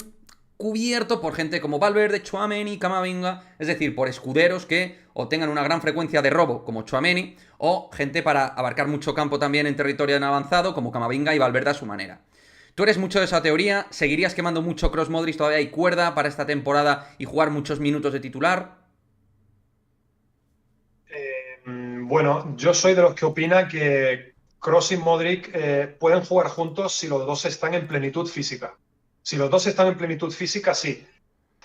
cubierto por gente como Valverde, Tchouaméni, Camavinga, es decir, por escuderos que o tengan una gran frecuencia de robo como Tchouaméni, o gente para abarcar mucho campo también en territorio en avanzado como Camavinga y Valverde a su manera. ¿Tú eres mucho de esa teoría? ¿Seguirías quemando mucho Kroos Modric? ¿Todavía hay cuerda para esta temporada y jugar muchos minutos de titular? Bueno, yo soy de los que opina que Kroos y Modric pueden jugar juntos si los dos están en plenitud física. Si los dos están en plenitud física, sí.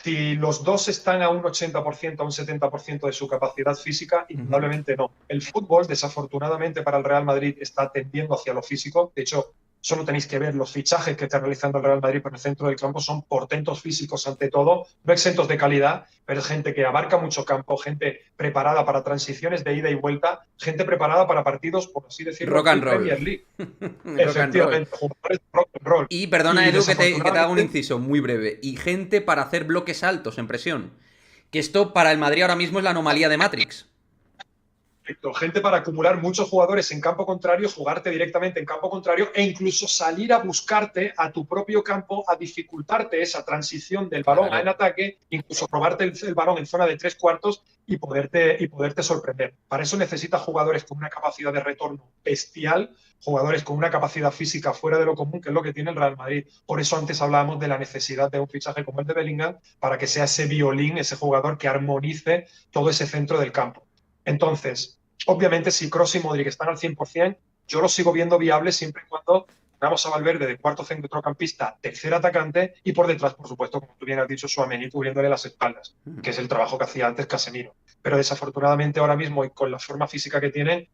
Si los dos están a un 80%, a un 70% de su capacidad física, indudablemente no. El fútbol, desafortunadamente para el Real Madrid, está tendiendo hacia lo físico. De hecho, solo tenéis que ver los fichajes que está realizando el Real Madrid por el centro del campo. Son portentos físicos ante todo, no exentos de calidad, pero es gente que abarca mucho campo, gente preparada para transiciones de ida y vuelta, gente preparada para partidos, por así decirlo, Rock and de roll. Premier League. Rock and roll. Jugadores de rock and roll. Y perdona, Edu, que te haga un desafortunadamente, inciso muy breve. Y gente para hacer bloques altos en presión. Que esto para el Madrid ahora mismo es la anomalía de Matrix. gente para acumular muchos jugadores en campo contrario, jugarte directamente en campo contrario e incluso salir a buscarte a tu propio campo, a dificultarte esa transición del balón Claro. en ataque, incluso robarte el balón en zona de 3/4 y poderte sorprender. Para eso necesitas jugadores con una capacidad de retorno bestial, jugadores con una capacidad física fuera de lo común, que es lo que tiene el Real Madrid. Por eso antes hablábamos de la necesidad de un fichaje como el de Bellingham, para que sea ese violín, ese jugador que armonice todo ese centro del campo. Entonces, obviamente, si Kroos y Modric están al 100%, yo lo sigo viendo viable siempre y cuando tengamos a Valverde de cuarto centrocampista, tercer atacante, y por detrás, por supuesto, como tú bien has dicho, Tchouaméni cubriéndole las espaldas, que es el trabajo que hacía antes Casemiro. Pero desafortunadamente ahora mismo, y con la forma física que tienen,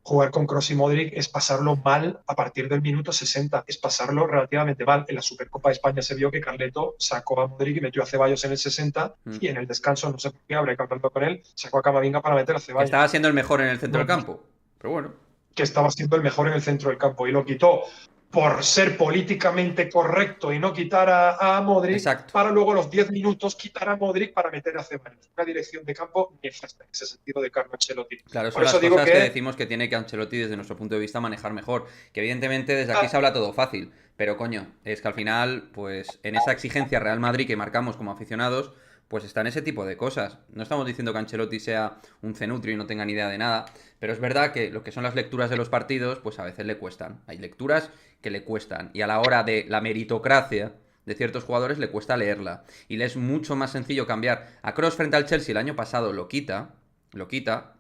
jugar con Kroos y Modric es pasarlo mal a partir del minuto 60, es pasarlo relativamente mal. En la Supercopa de España se vio que Carleto sacó a Modric y metió a Ceballos en el 60 y en el descanso, no sé por qué, habré que hablarlo con él, sacó a Camavinga para meter a Que Ceballos. estaba siendo el mejor en el centro del campo. Pero bueno. Que estaba siendo el mejor en el centro del campo y lo quitó por ser políticamente correcto y no quitar a Modric. Exacto. Para luego los 10 minutos quitar a Modric para meter a Ceballos. Una dirección de campo nefasta en ese sentido de Carlo Ancelotti. Claro, por son eso las digo cosas que decimos que tiene que Ancelotti desde nuestro punto de vista manejar mejor. Que evidentemente desde aquí se habla todo fácil, pero coño, es que al final, pues en esa exigencia Real Madrid que marcamos como aficionados, pues están ese tipo de cosas. No estamos diciendo que Ancelotti sea un cenutrio y no tenga ni idea de nada, pero es verdad que lo que son las lecturas de los partidos, pues a veces le cuestan. Hay lecturas que le cuestan y a la hora de la meritocracia de ciertos jugadores le cuesta leerla. Y le es mucho más sencillo cambiar. A Kroos frente al Chelsea el año pasado lo quita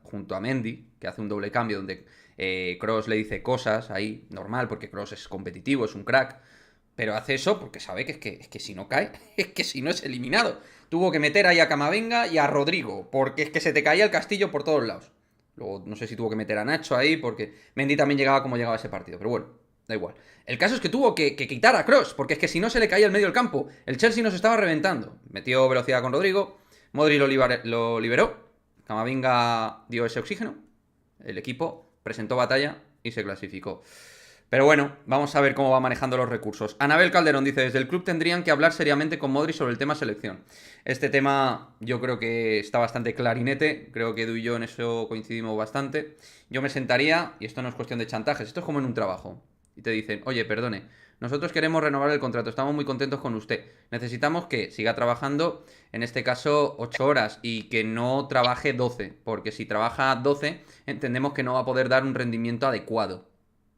junto a Mendy, que hace un doble cambio donde Kroos le dice cosas ahí, normal, porque Kroos es competitivo, es un crack, pero hace eso porque sabe que es que si no cae, es que si no es eliminado. Tuvo que meter ahí a Camavinga y a Rodrigo, porque es que se te caía el castillo por todos lados. Luego no sé si tuvo que meter a Nacho ahí, porque Mendy también llegaba como llegaba ese partido, pero bueno, da igual. El caso es que tuvo que quitar a Kroos, porque es que si no se le caía el medio del campo. El Chelsea nos estaba reventando. Metió velocidad con Rodrigo, Modric lo liberó, Camavinga dio ese oxígeno, el equipo presentó batalla y se clasificó. Pero bueno, vamos a ver cómo va manejando los recursos. Anabel Calderón dice, desde el club tendrían que hablar seriamente con Modric sobre el tema selección. Este tema yo creo que está bastante clarinete, creo que Edu y yo en eso coincidimos bastante. Yo me sentaría, y esto no es cuestión de chantajes, esto es como en un trabajo. Y te dicen, oye, perdone, nosotros queremos renovar el contrato, estamos muy contentos con usted. Necesitamos que siga trabajando, en este caso, 8 horas y que no trabaje 12, porque si trabaja 12, entendemos que no va a poder dar un rendimiento adecuado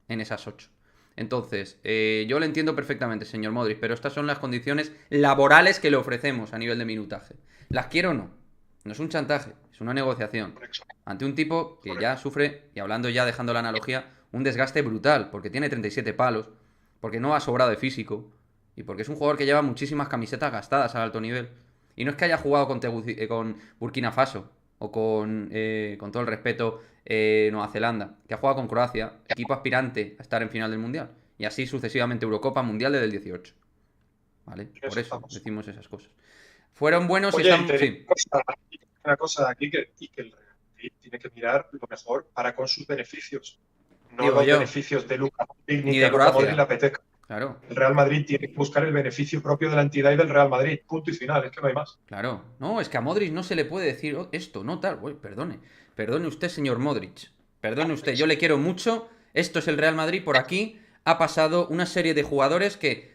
en esas 8. Entonces, yo lo entiendo perfectamente, señor Modric, pero estas son las condiciones laborales que le ofrecemos a nivel de minutaje. ¿Las quiero o no? No es un chantaje, es una negociación. Ante un tipo que ya sufre, y hablando ya, dejando la analogía, un desgaste brutal, porque tiene 37 palos, porque no ha sobrado de físico, y porque es un jugador que lleva muchísimas camisetas gastadas al alto nivel. Y no es que haya jugado con Burkina Faso, o con todo el respeto, Nueva Zelanda, que ha jugado con Croacia, equipo aspirante a estar en final del Mundial. Y así sucesivamente Eurocopa, Mundial desde el 18. ¿Vale? Por eso decimos esas cosas. Fueron buenos. Oye, y están... sí. Una cosa aquí que el Real Madrid tiene que mirar lo mejor para con sus beneficios. No Digo los yo. beneficios de Luka Modric Ni de Croacia. la apetezca. Claro. El Real Madrid tiene que buscar el beneficio propio de la entidad y del Real Madrid. Punto y final, es que no hay más. Claro. No, es que a Modric no se le puede decir esto, no tal. Uy, perdone. Perdone usted, señor Modric. Perdone usted, yo le quiero mucho. Esto es el Real Madrid. Por aquí ha pasado una serie de jugadores que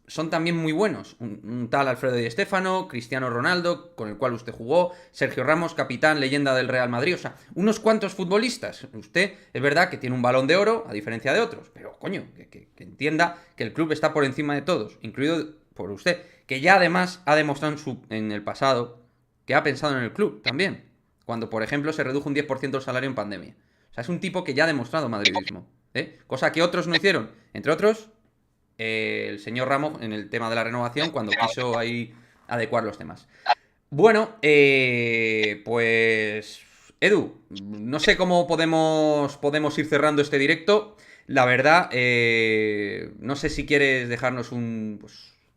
son también muy buenos. Un tal Alfredo Di Stéfano, Cristiano Ronaldo, con el cual usted jugó, Sergio Ramos, capitán, leyenda del Real Madrid. O sea, unos cuantos futbolistas. Usted es verdad que tiene un Balón de Oro, a diferencia de otros. Pero, coño, que entienda que el club está por encima de todos, incluido por usted. Que ya además ha demostrado en el pasado que ha pensado en el club también. Cuando, por ejemplo, se redujo un 10% el salario en pandemia. O sea, es un tipo que ya ha demostrado madridismo. Cosa que otros no hicieron. Entre otros, el señor Ramos en el tema de la renovación, cuando quiso ahí adecuar los temas. Bueno, pues Edu, no sé cómo podemos ir cerrando este directo. La verdad, no sé si quieres dejarnos un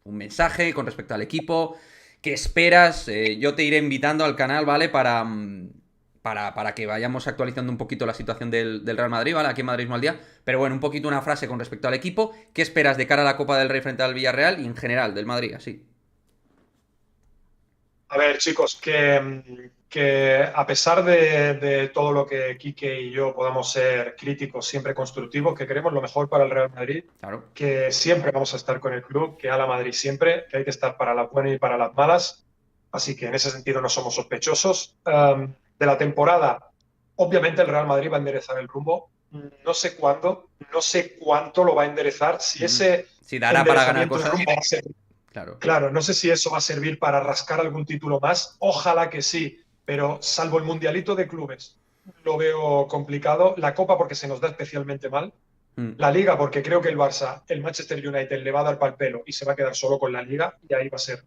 mensaje con respecto al equipo. ¿Qué esperas? Yo te iré invitando al canal, ¿vale? Para que vayamos actualizando un poquito la situación del Real Madrid, ¿vale? Aquí en Madridismo al día. Pero bueno, un poquito una frase con respecto al equipo. ¿Qué esperas de cara a la Copa del Rey frente al Villarreal y en general del Madrid? Así. A ver, chicos, que a pesar de todo lo que Quique y yo podamos ser críticos, siempre constructivos, que queremos lo mejor para el Real Madrid, Claro. que siempre vamos a estar con el club, que a la Madrid siempre, que hay que estar para las buenas y para las malas. Así que en ese sentido no somos sospechosos. De la temporada, obviamente el Real Madrid va a enderezar el rumbo. No sé cuándo, no sé cuánto lo va a enderezar. Si ese Si dará para ganar enderezamiento de cosas. rumbo va a ser. Claro. Claro, no sé si eso va a servir para rascar algún título más. Ojalá que sí, pero salvo el Mundialito de Clubes, lo veo complicado. La Copa porque se nos da especialmente mal. Mm. La Liga porque creo que el Barça, el Manchester United le va a dar pal pelo y se va a quedar solo con la Liga y ahí va a ser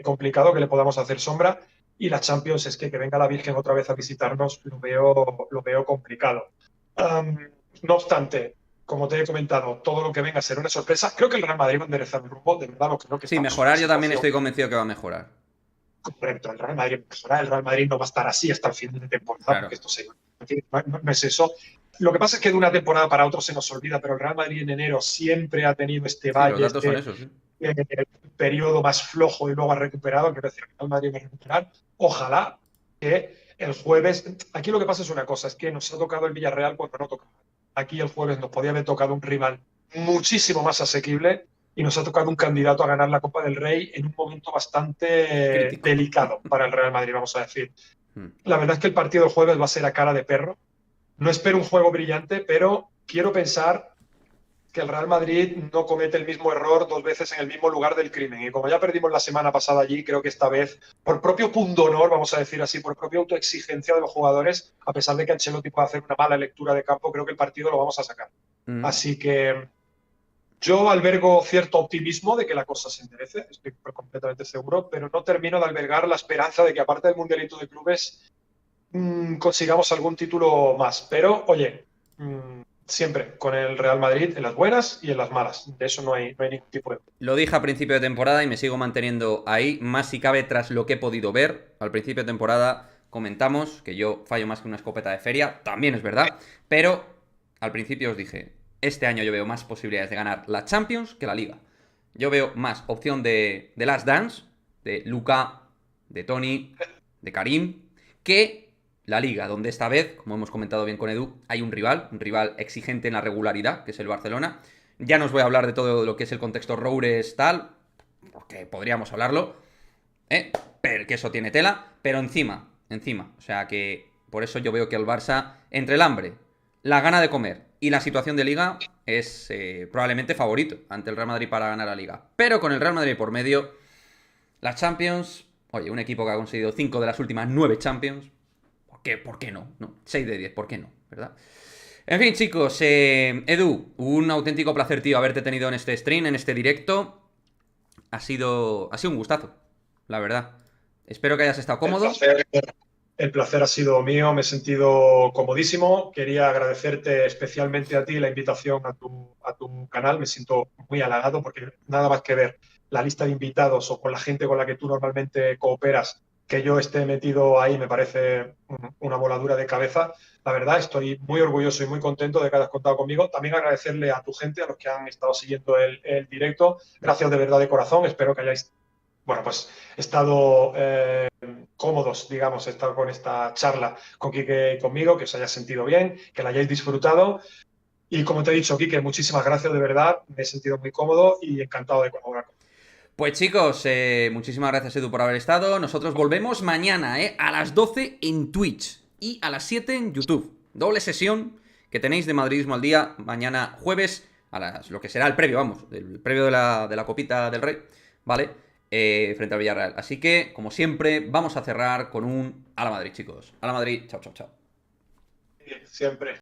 complicado que le podamos hacer sombra. Y la Champions es que venga la Virgen otra vez a visitarnos, lo veo complicado. Um, no obstante, como te he comentado, todo lo que venga será una sorpresa. Creo que el Real Madrid va a enderezar el rumbo, de verdad lo creo que Sí, estamos en una mejorar yo también situación estoy convencido que va a mejorar. correcta. El Real Madrid mejorará, el Real Madrid no va a estar así hasta el final de temporada, Claro. porque esto no es eso. Lo que pasa es que de una temporada para otra se nos olvida, pero el Real Madrid en enero siempre ha tenido este Sí, los valle, datos son este esos, sí. eh, periodo más flojo y luego ha recuperado. Quiero decir, el Real Madrid va a recuperar. Ojalá que el jueves. Aquí lo que pasa es una cosa: es que nos ha tocado el Villarreal cuando no tocaba. Aquí el jueves nos podía haber tocado un rival muchísimo más asequible y nos ha tocado un candidato a ganar la Copa del Rey en un momento bastante Crítico. delicado para el Real Madrid, vamos a decir. Mm. La verdad es que el partido del jueves va a ser a cara de perro. No espero un juego brillante, pero quiero pensar que el Real Madrid no comete el mismo error dos veces en el mismo lugar del crimen. Y como ya perdimos la semana pasada allí, creo que esta vez, por propio pundonor, vamos a decir así, por propia autoexigencia de los jugadores, a pesar de que Ancelotti pueda hacer una mala lectura de campo, creo que el partido lo vamos a sacar. Mm. Así que yo albergo cierto optimismo de que la cosa se enderece, estoy completamente seguro, pero no termino de albergar la esperanza de que, aparte del Mundialito de Clubes, consigamos algún título más. Pero, oye, siempre con el Real Madrid en las buenas y en las malas. De eso no hay ningún tipo de... Lo dije a principio de temporada y me sigo manteniendo ahí, más si cabe tras lo que he podido ver. Al principio de temporada comentamos que yo fallo más que una escopeta de feria, también es verdad, pero al principio os dije, este año yo veo más posibilidades de ganar la Champions que la Liga. Yo veo más opción de Last Dance, de Luka, de Tony, de Karim, que la Liga, donde esta vez, como hemos comentado bien con Edu, hay un rival exigente en la regularidad, que es el Barcelona. Ya no os voy a hablar de todo lo que es el contexto Roures tal, porque podríamos hablarlo, pero que eso tiene tela, pero encima, o sea que por eso yo veo que el Barça, entre el hambre, la gana de comer y la situación de Liga, es probablemente favorito ante el Real Madrid para ganar la Liga. Pero con el Real Madrid por medio, la Champions, oye, un equipo que ha conseguido 5 de las últimas 9 Champions, ¿por qué no? 6 de 10, ¿por qué no? ¿Verdad? En fin, chicos, Edu, un auténtico placer, tío, haberte tenido en este stream, en este directo. Ha sido un gustazo, la verdad. Espero que hayas estado El cómodo. placer, el placer ha sido mío, me he sentido comodísimo. Quería agradecerte especialmente a ti la invitación a tu canal. Me siento muy halagado porque nada más que ver la lista de invitados o con la gente con la que tú normalmente cooperas, que yo esté metido ahí me parece una voladura de cabeza. La verdad, estoy muy orgulloso y muy contento de que hayas contado conmigo. También agradecerle a tu gente, a los que han estado siguiendo el directo. Gracias de verdad de corazón. Espero que hayáis, bueno, pues estado cómodos, digamos, estar con esta charla con Quique y conmigo, que os haya sentido bien, que la hayáis disfrutado. Y como te he dicho, Quique, muchísimas gracias de verdad. Me he sentido muy cómodo y encantado de colaborar. Pues chicos, muchísimas gracias Edu por haber estado. Nosotros volvemos mañana, a las 12 en Twitch y a las 7 en YouTube. Doble sesión que tenéis de Madridismo al día mañana jueves, lo que será el previo, vamos, el previo de la Copita del Rey, ¿vale? Frente al Villarreal. Así que, como siempre, vamos a cerrar con un a la Madrid, chicos. A la Madrid, chao, chao, chao. Siempre.